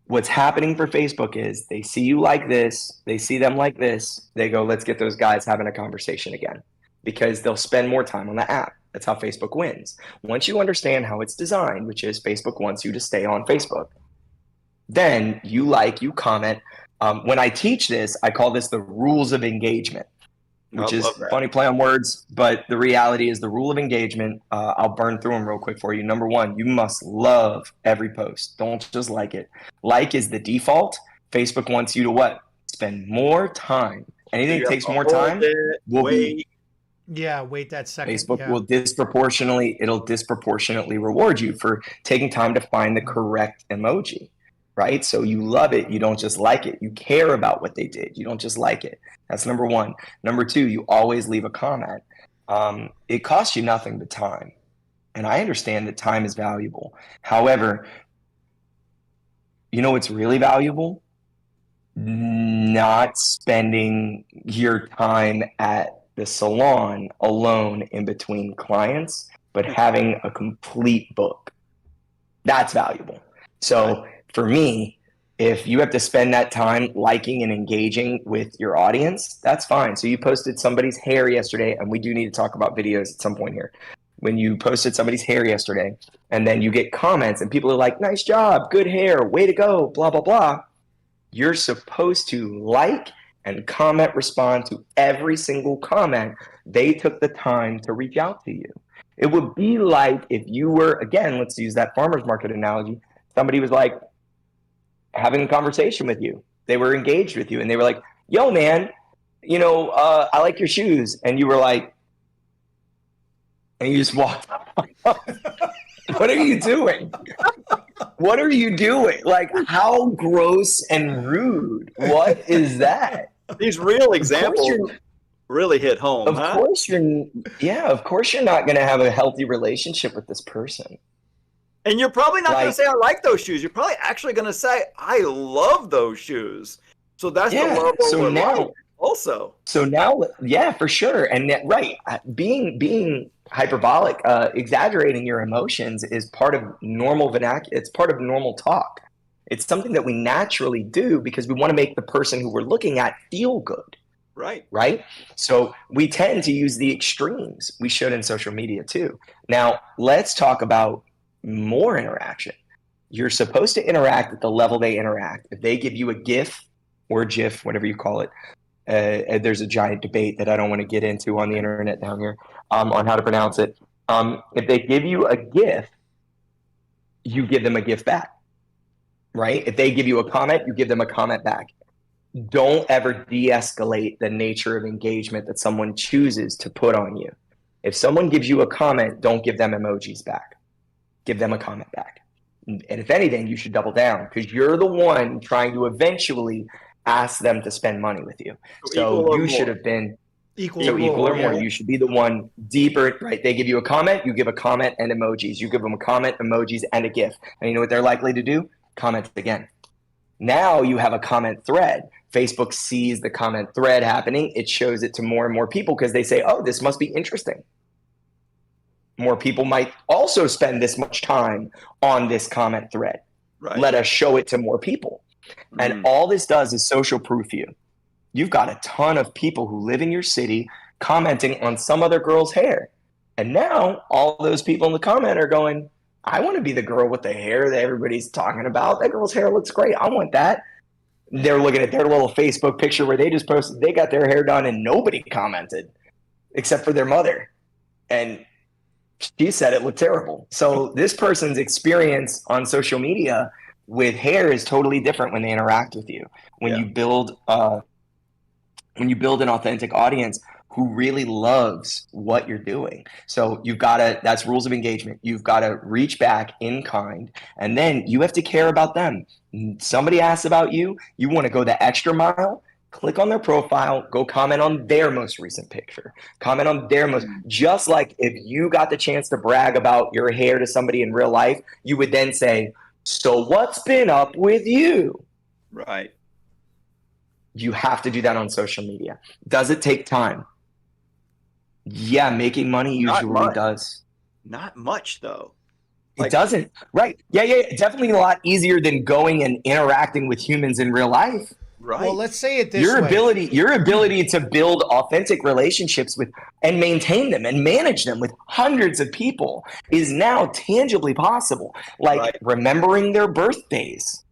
what's happening for Facebook is they see you like this, they see them like this, they go, let's get those guys having a conversation again, because they'll spend more time on the app. That's how Facebook wins. Once you understand how it's designed, which is Facebook wants you to stay on Facebook, then you comment. When I teach this, I call this the rules of engagement, which is funny play on words, but the reality is the rule of engagement. I'll burn through them real quick for you. Number one, you must love every post. Don't just like it. Like is the default. Facebook wants you to what? Spend more time. Anything that takes more time will be. Yeah, wait that second. Facebook will disproportionately reward you for taking time to find the correct emoji. Right? So you love it. You don't just like it. You care about what they did. You don't just like it. That's number one. Number two, you always leave a comment. It costs you nothing but time. And I understand that time is valuable. However, what's really valuable? Not spending your time at the salon alone in between clients, but having a complete book. That's valuable. So for me, if you have to spend that time liking and engaging with your audience, that's fine. So you posted somebody's hair yesterday, and we do need to talk about videos at some point here. When you posted somebody's hair yesterday, and then you get comments, and people are like, nice job, good hair, way to go, blah, blah, blah. You're supposed to like and respond to every single comment. They took the time to reach out to you. It would be like if you were, again, let's use that farmer's market analogy. Somebody was like, having a conversation with you. They were engaged with you, and they were like, yo, man, I like your shoes. And you were like, and you just walked up. What are you doing? What are you doing? Like, how gross and rude. What is that? These real examples really hit home. Of course you're not going to have a healthy relationship with this person. And you're probably not going to say, I like those shoes. You're probably actually going to say, I love those shoes. So that's the love over love also. So now, for sure. And being hyperbolic, exaggerating your emotions is part of normal vernacular. It's part of normal talk. It's something that we naturally do because we want to make the person who we're looking at feel good. Right. So we tend to use the extremes. We should in social media too. Now, let's talk about more interaction. You're supposed to interact at the level they interact. If they give you a GIF or a GIF, whatever you call it, there's a giant debate that I don't want to get into on the internet down here on how to pronounce it. If they give you a GIF, you give them a GIF back, right? If they give you a comment, you give them a comment back. Don't ever de-escalate the nature of engagement that someone chooses to put on you. If someone gives you a comment, don't give them emojis back. Give them a comment back. And if anything, you should double down because you're the one trying to eventually ask them to spend money with you. So you should have been equal or more. You should be the one deeper, right? They give you a comment, you give a comment and emojis. You give them a comment, emojis, and a GIF. And you know what they're likely to do? Comment again. Now you have a comment thread. Facebook sees the comment thread happening. It shows it to more and more people because they say, oh, this must be interesting. More people might also spend this much time on this comment thread. Right. Let us show it to more people. And all this does is social proof you. You've got a ton of people who live in your city commenting on some other girl's hair. And now all those people in the comment are going, I want to be the girl with the hair that everybody's talking about. That girl's hair looks great. I want that. They're looking at their little Facebook picture where they just posted, they got their hair done and nobody commented except for their mother. And she said it looked terrible. So this person's experience on social media with hair is totally different when they interact with you. When you build an authentic audience who really loves what you're doing. So that's rules of engagement. You've got to reach back in kind, and then you have to care about them. Somebody asks about you, you want to go the extra mile, click on their profile, go comment on their most recent picture, comment on their just like if you got the chance to brag about your hair to somebody in real life, you would then say, so what's been up with you? Right. You have to do that on social media. Does it take time? Yeah, making money usually does. Not much though. It doesn't. Right. Yeah. Definitely a lot easier than going and interacting with humans in real life. Right. Well, let's say it this Your way. ability to build authentic relationships with and maintain them and manage them with hundreds of people is now tangibly possible. Like remembering their birthdays.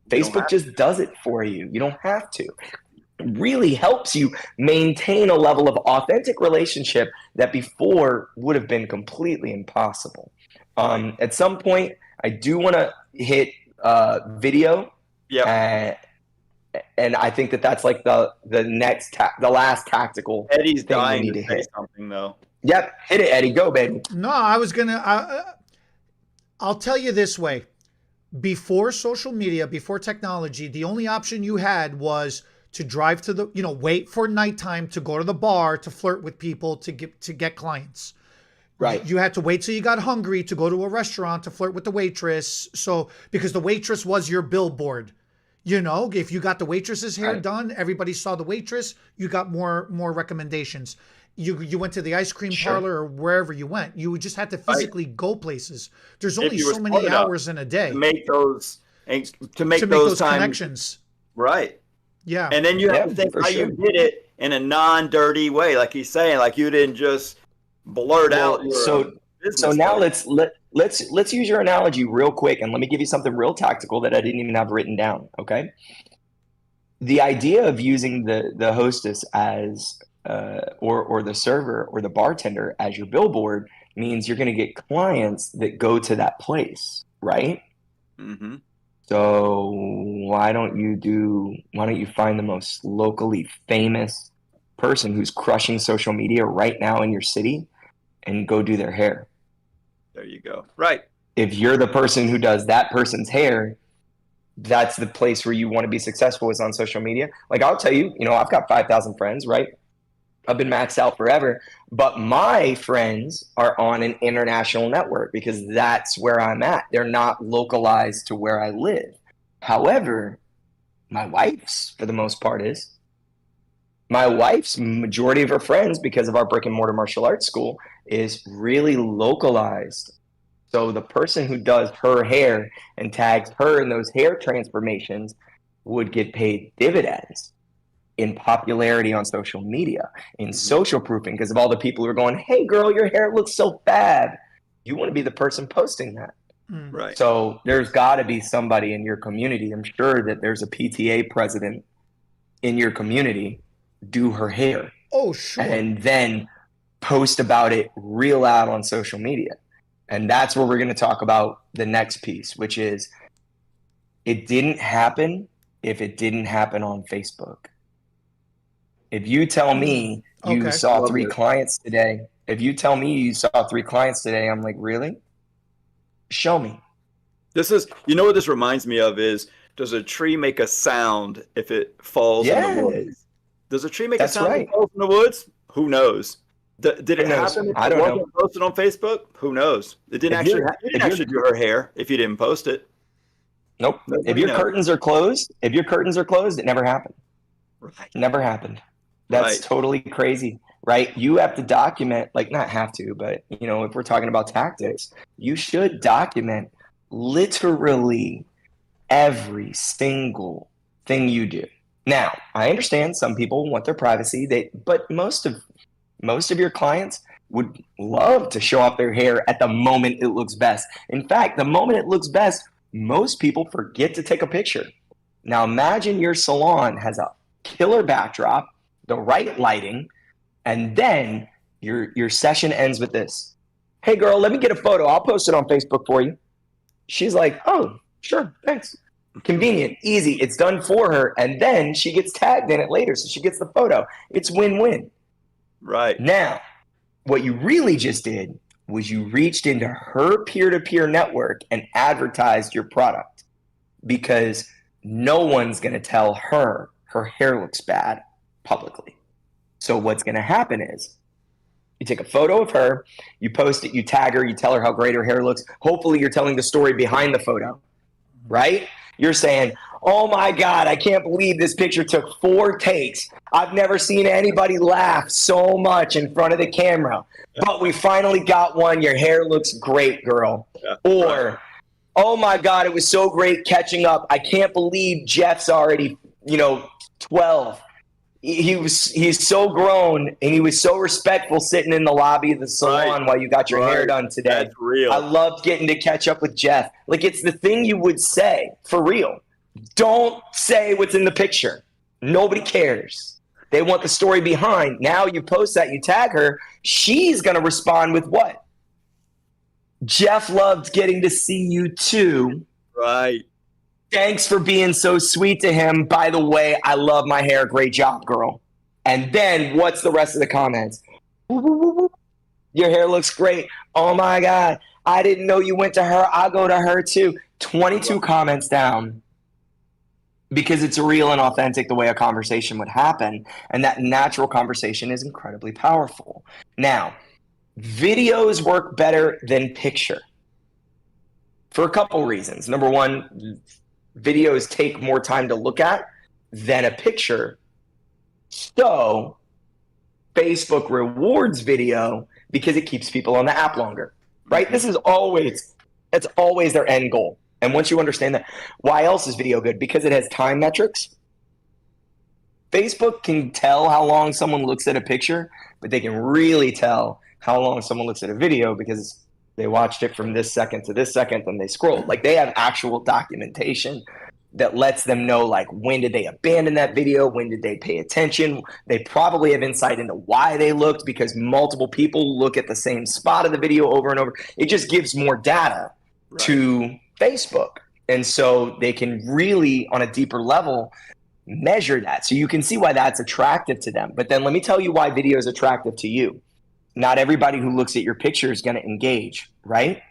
Facebook just does it for you. You don't have to. It really helps you maintain a level of authentic relationship that before would have been completely impossible. At some point, I do want to hit video. Yeah. And I think that's like the last tactical. Eddie's thing dying we need to to say hit. something though. Yep, hit it, Eddie. Go, baby. No, I was gonna. I'll tell you this way: before social media, before technology, the only option you had was to drive to wait for nighttime to go to the bar to flirt with people to get clients. Right. You had to wait till you got hungry to go to a restaurant to flirt with the waitress. So because the waitress was your billboard. If you got the waitress's hair done, everybody saw the waitress, you got more recommendations. You went to the ice cream parlor or wherever you went. You just had to physically go places. There's only so many hours in a day to make those times, connections. Right. Yeah. And then you have to think how you did it in a non-dirty way, like he's saying, like you didn't just blurt out your so now let's use your analogy real quick, and let me give you something real tactical that I didn't even have written down. Okay. The idea of using the hostess as or the server or the bartender as your billboard means you're going to get clients that go to that place, right? Mm-hmm. So why don't you find the most locally famous person who's crushing social media right now in your city and go do their hair? There you go. Right. If you're the person who does that person's hair, that's the place where you want to be successful, is on social media. Like I'll tell you, I've got 5,000 friends, right? I've been maxed out forever, but my friends are on an international network because that's where I'm at. They're not localized to where I live. However, my wife's, for the most part, is. My wife's majority of her friends, because of our brick and mortar martial arts school, is really localized. So the person who does her hair and tags her in those hair transformations would get paid dividends in popularity on social media, in social proofing, because of all the people who are going, hey girl, your hair looks so bad. You want to be the person posting that. Right. So there's got to be somebody in your community. I'm sure that there's a PTA president in your community. Do her hair. Oh, sure. And then post about it real out on social media. And that's where we're going to talk about the next piece, which is it didn't happen if it didn't happen on Facebook. If you tell me you saw 3 clients today, I'm like, really? Show me. What this reminds me of is, does a tree make a sound if it falls in the woods? Does a tree make a sound if it falls in the woods? Who knows? Did it happen if it wasn't posted on Facebook? Who knows? It didn't actually do her hair if you didn't post it. Nope. If your curtains are closed, it never happened. Right. Never happened. That's totally crazy, right? You have to document, like not have to, but if we're talking about tactics, you should document literally every single thing you do. Now, I understand some people want their privacy, but most of your clients would love to show off their hair at the moment it looks best. In fact, the moment it looks best, most people forget to take a picture. Now, imagine your salon has a killer backdrop, the right lighting, and then your session ends with this. Hey, girl, let me get a photo. I'll post it on Facebook for you. She's like, oh, sure, thanks. Convenient, easy. It's done for her. And then she gets tagged in it later, so she gets the photo. It's win-win. Right. Now, what you really just did was you reached into her peer-to-peer network and advertised your product, because no one's going to tell her hair looks bad publicly. So what's going to happen is you take a photo of her, you post it, you tag her, you tell her how great her hair looks. Hopefully you're telling the story behind the photo, right? You're saying, Oh my God, I can't believe this picture took 4 takes. I've never seen anybody laugh so much in front of the camera. But we finally got one. Your hair looks great, girl. Yeah, Or, right. oh my God, it was so great catching up. I can't believe Jeff's already, 12. He's so grown, and he was so respectful sitting in the lobby of the salon while you got your hair done today. That's real. I loved getting to catch up with Jeff. Like, it's the thing you would say, for real. Don't say what's in the picture. Nobody cares. They want the story behind. Now you post that, you tag her, she's going to respond with what? Jeff loved getting to see you too. Right. Thanks for being so sweet to him. By the way, I love my hair. Great job, girl. And then what's the rest of the comments? Your hair looks great. Oh my God. I didn't know you went to her. I'll go to her too. 22 comments down. Because it's real and authentic the way a conversation would happen. And that natural conversation is incredibly powerful. Now, videos work better than picture for a couple reasons. Number one, videos take more time to look at than a picture. So Facebook rewards video because it keeps people on the app longer, right? This is always their end goal. And once you understand that, why else is video good? Because it has time metrics. Facebook can tell how long someone looks at a picture, but they can really tell how long someone looks at a video because they watched it from this second to this second and they scrolled. Like, they have actual documentation that lets them know, like, when did they abandon that video? When did they pay attention? They probably have insight into why they looked because multiple people look at the same spot of the video over and over. It just gives more data to Facebook. And so they can really, on a deeper level, measure that. So you can see why that's attractive to them. But then let me tell you why video is attractive to you. Not everybody who looks at your picture is going to engage, right?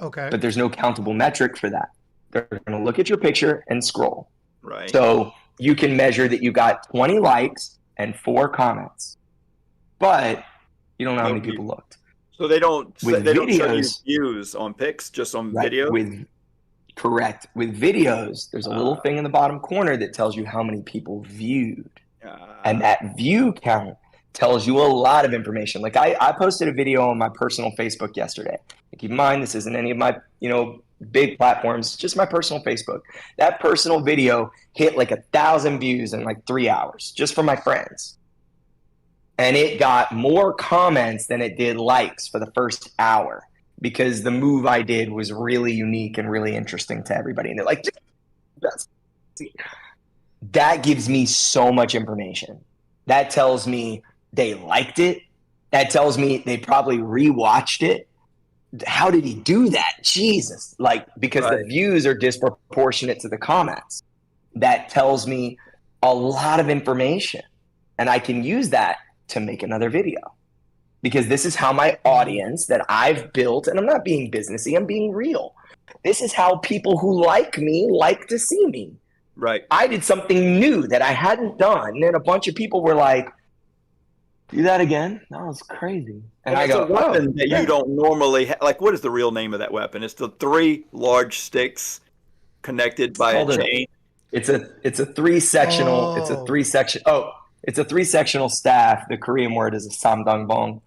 Okay. But there's no countable metric for that. They're going to look at your picture and scroll. Right. So you can measure that you got 20 likes and 4 comments, but you don't know how many people looked. So they don't With show you videos- views on pics, just on Right. video? Correct. With videos, there's a little thing in the bottom corner that tells you how many people viewed. And that view count tells you a lot of information. Like, I posted a video on my personal Facebook yesterday. Keep in mind, this isn't any of my, big platforms, just my personal Facebook. That personal video hit like 1,000 views in like 3 hours, just for my friends. And it got more comments than it did likes for the first hour because the move I did was really unique and really interesting to everybody. And they're like, that gives me so much information. That tells me they liked it. That tells me they probably rewatched it. How did he do that? Jesus. Like, because the views are disproportionate to the comments. That tells me a lot of information. And I can use that to make another video. Because this is how my audience that I've built, and I'm not being businessy, I'm being real. This is how people who like me like to see me. Right. I did something new that I hadn't done, and a bunch of people were like, do that again? That was crazy. And I go, a weapon that you don't normally like. What is the real name of that weapon? It's the 3 large sticks connected by a chain. It's a 3-sectional. Oh. It's a 3-section. Oh, it's a 3-sectional staff. The Korean word is a samdangbong.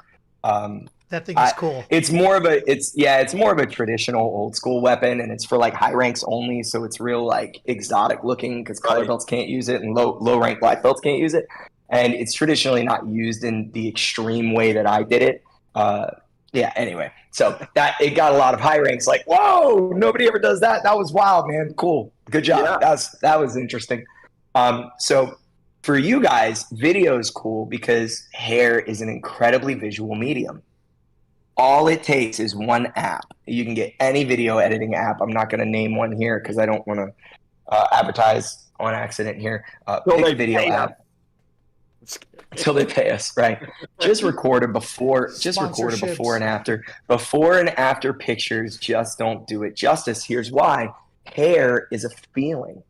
That thing is cool. It's more of a traditional old school weapon, and it's for like high ranks only. So it's real like exotic looking because color belts can't use it, and low rank black belts can't use it. And it's traditionally not used in the extreme way that I did it. Anyway, so that it got a lot of high ranks like, whoa, nobody ever does that. That was wild, man. Cool. Good job. Yeah. That was interesting. So for you guys, video is cool because hair is an incredibly visual medium. All it takes is one app. You can get any video editing app. I'm not going to name one here because I don't want to advertise on accident here. Pick a video app. Until they pay us, right? Just record a before and after. Before and after pictures just don't do it justice. Here's why. Hair is a feeling.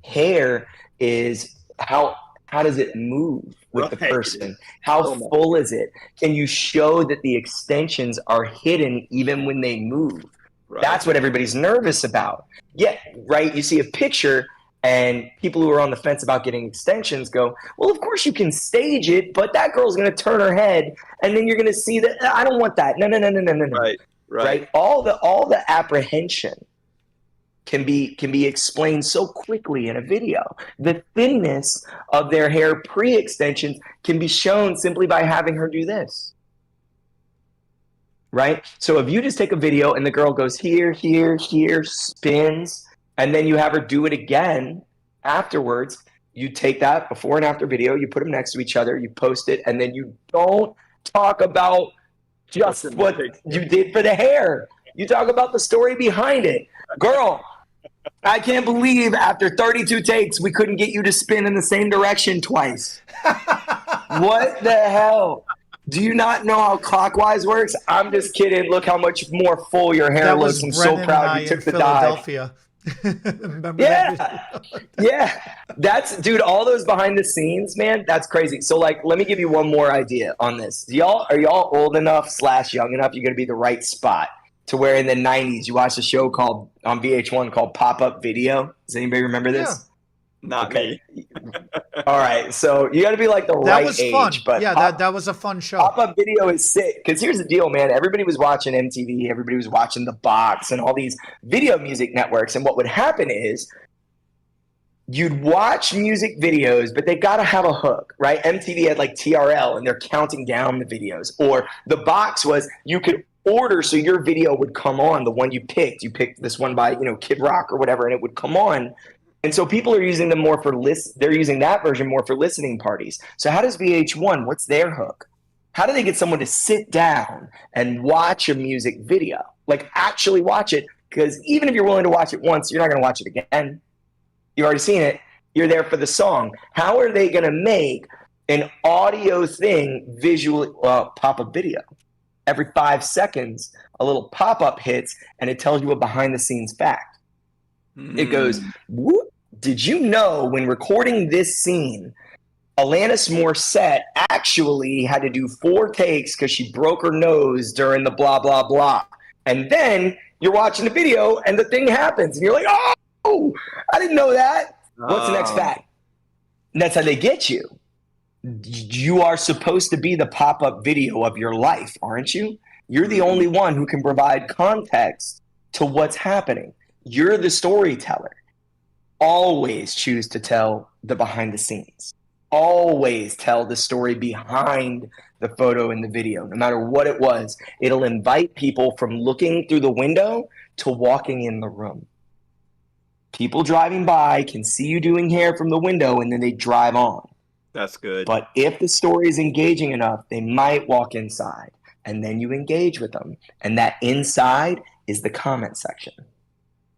Hair is how does it move with the person? How full is it? Can you show that the extensions are hidden even when they move? That's what everybody's nervous about. Yeah, right? You see a picture And people who are on the fence about getting extensions go, well, of course you can stage it, but that girl's going to turn her head, and then you're going to see that. I don't want that. No. Right. All the apprehension can be explained so quickly in a video. The thinness of their hair pre-extensions can be shown simply by having her do this. Right? So if you just take a video and the girl goes here, spins, and then you have her do it again afterwards, you take that before and after video, you put them next to each other, you post it, and then you don't talk about just what you did for the hair. You talk about the story behind it. Girl, I can't believe after 32 takes, we couldn't get you to spin in the same direction twice. What the hell? Do you not know how clockwise works? I'm just kidding. Look how much more full your hair looks. I'm so proud you took the dive. Remember yeah. That's, dude, all those behind the scenes, man, that's crazy. So, like, let me give you one more idea on this. Are y'all old enough / young enough? You're going to be the right spot to where in the 90s you watched a show called on VH1 called Pop-Up Video. Does anybody remember this? Yeah. Not me. All right, so you got to be like the right age. That was fun. But yeah, that was a fun show. Pop-Up Video is sick because here's the deal, man. Everybody was watching MTV. Everybody was watching The Box and all these video music networks. And what would happen is you'd watch music videos, but they got to have a hook, right? MTV had like TRL, and they're counting down the videos. Or The Box was you could order so your video would come on, the one you picked. You picked this one by, Kid Rock or whatever, and it would come on. And so people are using them more for they're using that version more for listening parties. So how does VH1, what's their hook? How do they get someone to sit down and watch a music video? Like actually watch it, because even if you're willing to watch it once, you're not going to watch it again. You've already seen it. You're there for the song. How are they going to make an audio thing visually pop-up video? Every 5 seconds, a little pop-up hits, and it tells you a behind-the-scenes fact. It goes, whoop, did you know when recording this scene, Alanis Morissette actually had to do 4 takes because she broke her nose during the blah, blah, blah. And then you're watching the video and the thing happens and you're like, oh, I didn't know that. What's the next fact? And that's how they get you. You are supposed to be the pop-up video of your life, aren't you? You're the only one who can provide context to what's happening. You're the storyteller. Always choose to tell the behind the scenes. Always tell the story behind the photo and the video, no matter what it was. It'll invite people from looking through the window to walking in the room. People driving by can see you doing hair from the window and then they drive on. That's good. But if the story is engaging enough, they might walk inside and then you engage with them. And that inside is the comment section.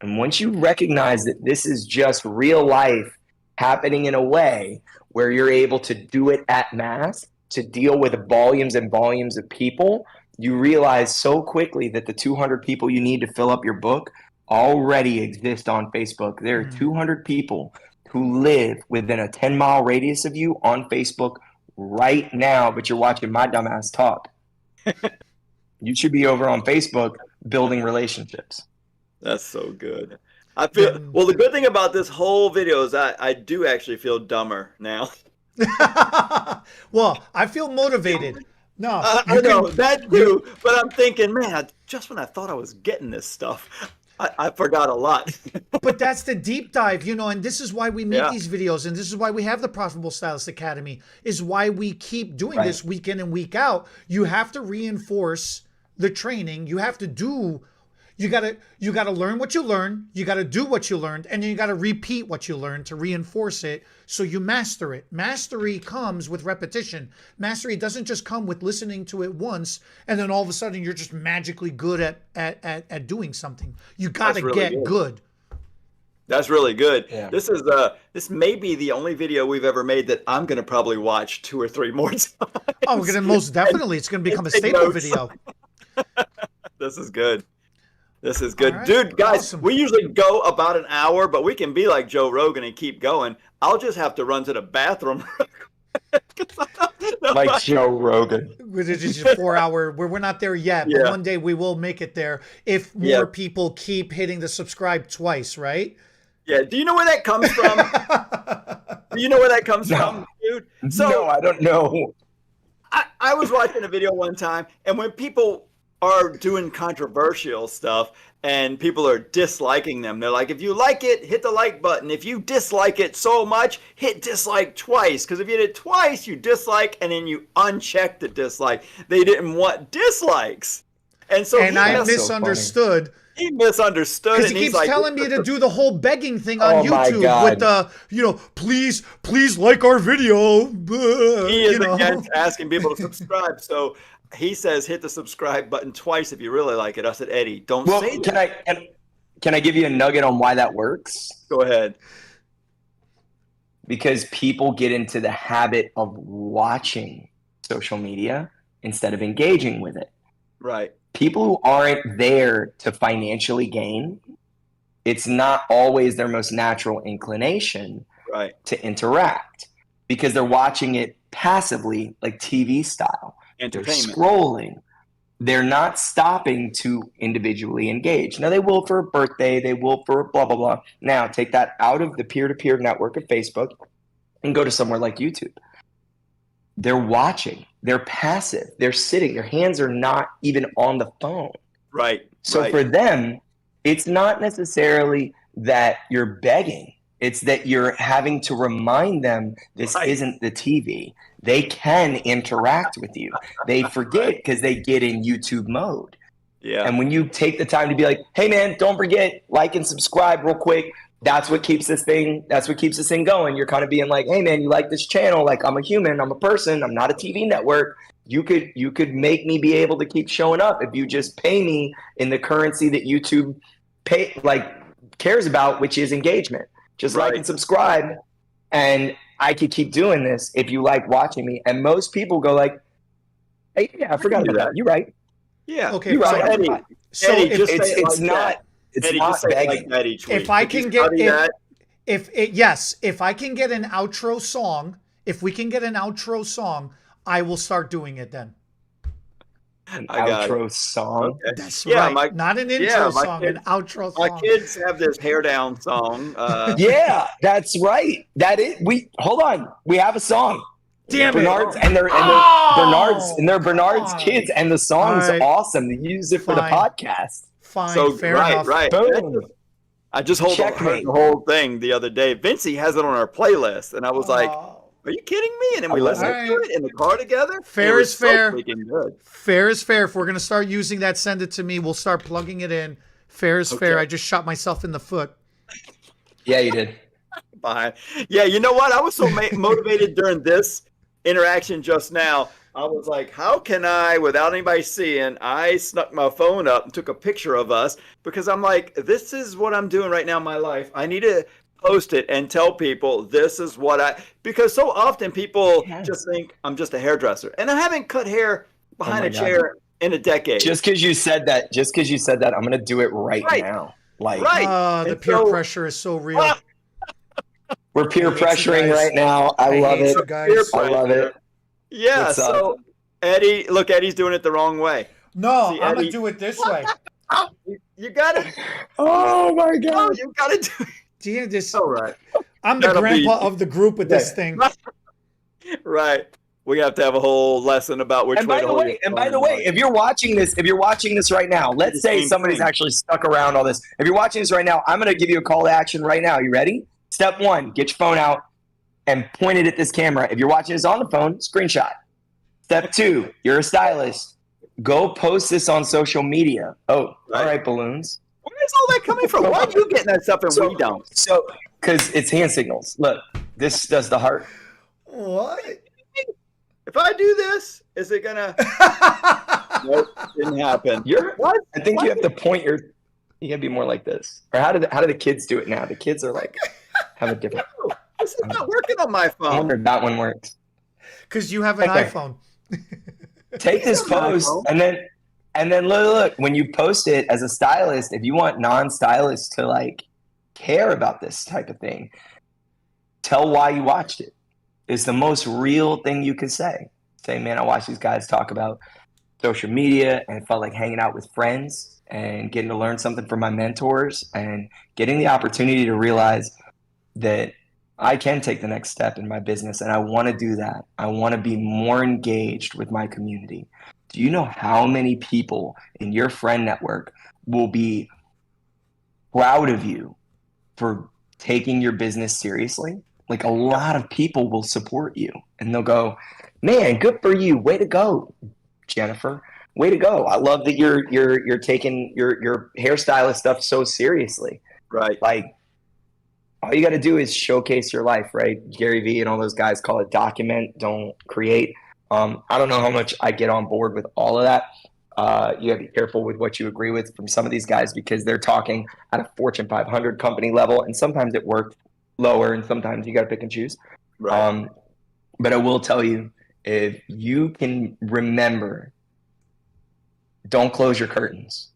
And once you recognize that this is just real life happening in a way where you're able to do it at mass, to deal with volumes and volumes of people, you realize so quickly that the 200 people you need to fill up your book already exist on Facebook. There are 200 people who live within a 10-mile radius of you on Facebook right now, but you're watching my dumbass talk. You should be over on Facebook building relationships. That's so good. I feel well. The good thing about this whole video is I do actually feel dumber now. Well, I feel motivated. No, I know that too. But I'm thinking, man, just when I thought I was getting this stuff, I forgot a lot. But that's the deep dive, and this is why we make these videos, and this is why we have the Profitable Stylist Academy, is why we keep doing this week in and week out. You have to reinforce the training. You have to do. You gotta learn what you learn, you gotta do what you learned, and then you gotta repeat what you learned to reinforce it so you master it. Mastery comes with repetition. Mastery doesn't just come with listening to it once and then all of a sudden you're just magically good at doing something. You gotta get good. That's really good. Yeah. This may be the only video we've ever made that I'm gonna probably watch 2 or 3 more times. Oh, we're gonna most definitely it's gonna become a staple video. This is good. This is good. Right. Dude, guys, Awesome. We usually go about an hour, but we can be like Joe Rogan and keep going. I'll just have to run to the bathroom. Like Joe Rogan. It's just a 4-hour, we're not there yet, but one day we will make it there if more people keep hitting the subscribe twice, right? Yeah. Do you know where that comes from? Do you know where that comes No. from, dude? So No, I don't know. I was watching a video one time, and when people are doing controversial stuff and people are disliking them, they're like, if you like it, hit the like button. If you dislike it so much, hit dislike twice. Because if you did it twice, you dislike, and then you uncheck the dislike. They didn't want dislikes. And so And I That's so misunderstood. he misunstood. Because And he he's keeps like, telling me to do the whole begging thing on Oh my YouTube God. with the, please like our video. he is against asking people to subscribe. So he says hit the subscribe button twice if you really like it. I said, Eddie, don't Well, say can that. can I give you a nugget on why that works? Go ahead. Because people get into the habit of watching social media instead of engaging with it. Right. People who aren't there to financially gain, it's not always their most natural inclination Right. to interact because they're watching it passively, like TV style. They're Entertainment. scrolling. They're not stopping to individually engage. Now, they will for a birthday, they will for blah, blah, blah. Now, take that out of the peer-to-peer network of Facebook and go to somewhere like YouTube. They're watching. They're passive. They're sitting. Their hands are not even on the phone. Right. So right. for them, it's not necessarily that you're begging. It's that you're having to remind them this Right. isn't the TV. They can interact with you. They forget because they get in YouTube mode. Yeah. And when you take the time to be like, hey man, don't forget, like and subscribe real quick. That's what keeps this thing going. You're kind of being like, hey man, you like this channel? Like, I'm a human, I'm a person, I'm not a TV network. You could make me be able to keep showing up if you just pay me in the currency that YouTube cares about, which is engagement. Just like and subscribe, and I could keep doing this if you like watching me. And most people go like, hey, yeah, I forgot about that. You're right. Yeah. Okay. You're So, right. so Eddie, if, just It's say it it's like not that. it's Eddie, not just say it begging. like that each week. if I Could you can get study that? if I can get an outro song, if we can get an outro song, I will start doing it then. An I got outro song. That's Yeah, right. Not an intro song, an outro My song. kids have this hair down song. Yeah, that's right. Hold on. We have a song. Damn it. Bernard's and they're Oh, Bernard's come on. kids, and the song's All right. awesome. They use it for the Fine. podcast. Fine, So fair right, enough. right. Boom. I just heard Checkmate. the whole thing the other day. Vincey has it on our playlist, and I was like, Oh. "Are you kidding me?" And then we I love listened it. to it in the car together. Fair It was is fair. So freaking good. Fair is fair. If we're gonna start using that, send it to me. We'll start plugging it in. Fair is fair. Okay. I just shot myself in the foot. Yeah, you did. Bye. Yeah, you know what? I was so motivated during this interaction just now. I was like, how can I, without anybody seeing, I snuck my phone up and took a picture of us because I'm like, this is what I'm doing right now in my life. I need to post it and tell people this is what because so often people just think I'm just a hairdresser. And I haven't cut hair behind a chair in a decade. Just because you said that, I'm going to do it right now. Like, The peer pressure is so real. we're peer hate you pressuring guys. right now. I love hate it. you guys. I love it. Yeah, What's up? so Eddie, look, Eddie's doing it the wrong way. No, See, I'm Eddie- gonna do it this way. You gotta, Oh my God. you gotta do it. Do you just? All right. I'm the That'll grandpa be- of the group with this thing. Right. We have to have a whole lesson about which And way by to the hold way, your phone. if you're watching this right now, let's the say same somebody's thing. actually stuck around all this. If you're watching this right now, I'm going to give you a call to action right now. You ready? Step 1, get your phone out and point it at this camera. If you're watching this on the phone, screenshot. Step 2, you're a stylist. Go post this on social media. Oh, all right, balloons. Where is all that coming from? Why are you getting that stuff and we don't? So, because it's hand signals. Look, this does the heart. What? If I do this, is it gonna? Nope, didn't happen. What? I think you have to point your. You gotta be more like this. Or how do the kids do it now? The kids are like have a different. This is not working on my I phone. wonder if that one works. Because you have an Okay. iPhone. Take this post and then look when you post it as a stylist. If you want non-stylists to like care about this type of thing, tell why you watched it. It's the most real thing you could say. Say, man, I watched these guys talk about social media and it felt like hanging out with friends. and getting to learn something from my mentors and getting the opportunity to realize that I can take the next step in my business, and I want to do that. I want to be more engaged with my community. Do you know how many people in your friend network will be proud of you for taking your business seriously? Like, a lot of people will support you and they'll go, man, good for you. Way to go, Jennifer. Way to go. I love that you're taking your hairstylist stuff so seriously. Right. Like, all you got to do is showcase your life, right? Gary Vee and all those guys call it document, don't create. I don't know how much I get on board with all of that. You have to be careful with what you agree with from some of these guys, because they're talking at a Fortune 500 company level, and sometimes it works lower, and sometimes you got to pick and choose. Right. But I will tell you, if you can remember, don't close your curtains.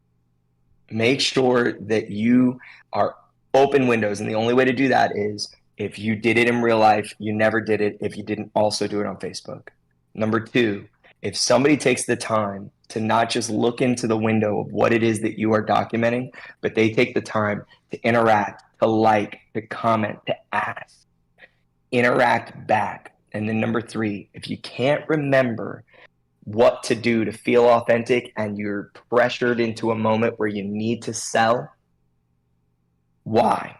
Make sure that you are open windows. And the only way to do that is if you did it in real life, you never did it if you didn't also do it on Facebook. Number two, if somebody takes the time to not just look into the window of what it is that you are documenting, but they take the time to interact, to like, to comment, to ask, interact back. And then number three, if you can't remember what to do to feel authentic and you're pressured into a moment where you need to sell, why?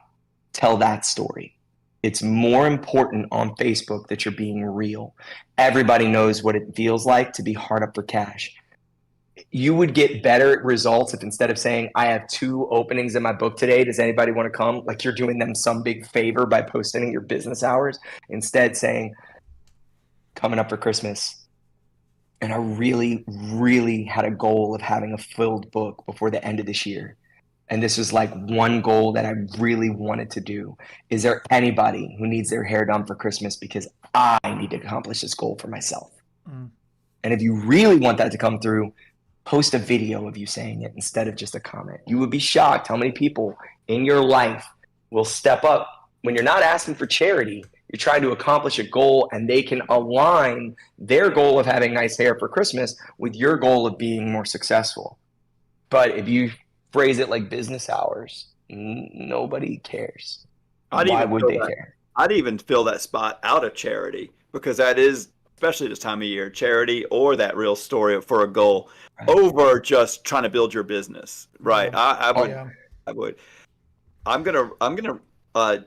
Tell that story. It's more important on Facebook that you're being real. Everybody knows what it feels like to be hard up for cash. You would get better results if instead of saying, I have 2 openings in my book today, does anybody want to come? Like you're doing them some big favor by posting your business hours. Instead saying, coming up for Christmas, and I really, really had a goal of having a filled book before the end of this year. And this was like one goal that I really wanted to do. Is there anybody who needs their hair done for Christmas? Because I need to accomplish this goal for myself. And if you really want that to come through, post a video of you saying it instead of just a comment. You would be shocked how many people in your life will step up when you're not asking for charity. You're trying to accomplish a goal, and they can align their goal of having nice hair for Christmas with your goal of being more successful. But if you phrase it like business hours, nobody cares. Why would they care? I'd even fill that spot out of charity, because that is, especially this time of year, charity or that real story for a goal, right, over just trying to build your business. Right. Yeah. I would. I'm gonna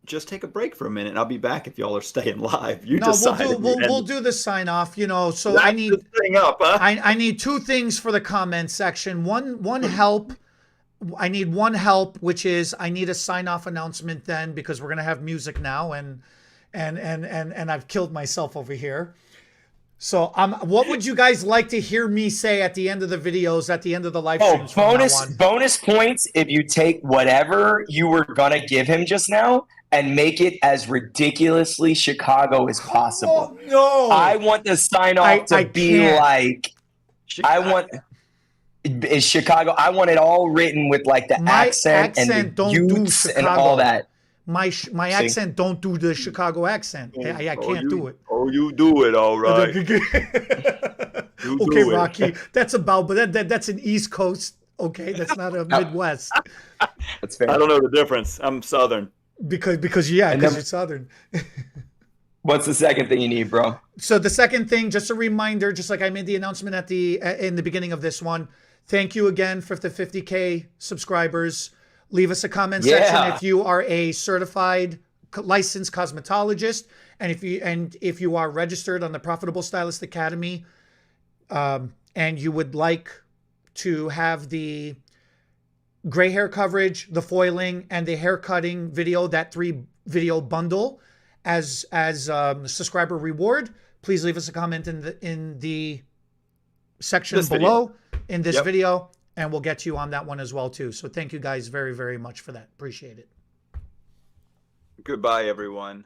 just take a break for a minute, and I'll be back if y'all are staying live. We'll do the sign off, so I need this thing up, huh? I need 2 things for the comment section. One help. I need one help, which is I need a sign off announcement then, because we're gonna have music now, and I've killed myself over here. So what would you guys like to hear me say at the end of the videos, at the end of the live streams? Bonus points if you take whatever you were gonna give him just now and make it as ridiculously Chicago as possible. Oh, no, I want the sign off to be like Chicago. Is Chicago. I want it all written with like the accent and the use and all that. My accent don't do the Chicago accent. I can't do it. Oh, you do it all right. Okay, Rocky. That's that's an East Coast. Okay, that's not a Midwest. That's fair. I don't know the difference. I'm Southern. Because you're Southern. What's the second thing you need, bro? So the second thing, just a reminder, just like I made the announcement in the beginning of this one. Thank you again for the 50K subscribers. Leave us a comment section if you are a certified licensed cosmetologist, and if you are registered on the Profitable Stylist Academy, and you would like to have the gray hair coverage, the foiling, and the hair cutting video, that 3-video bundle as subscriber reward, please leave us a comment in the section below in this video, and we'll get you on that one as well too. So thank you guys very, very much for that. Appreciate it. Goodbye, everyone.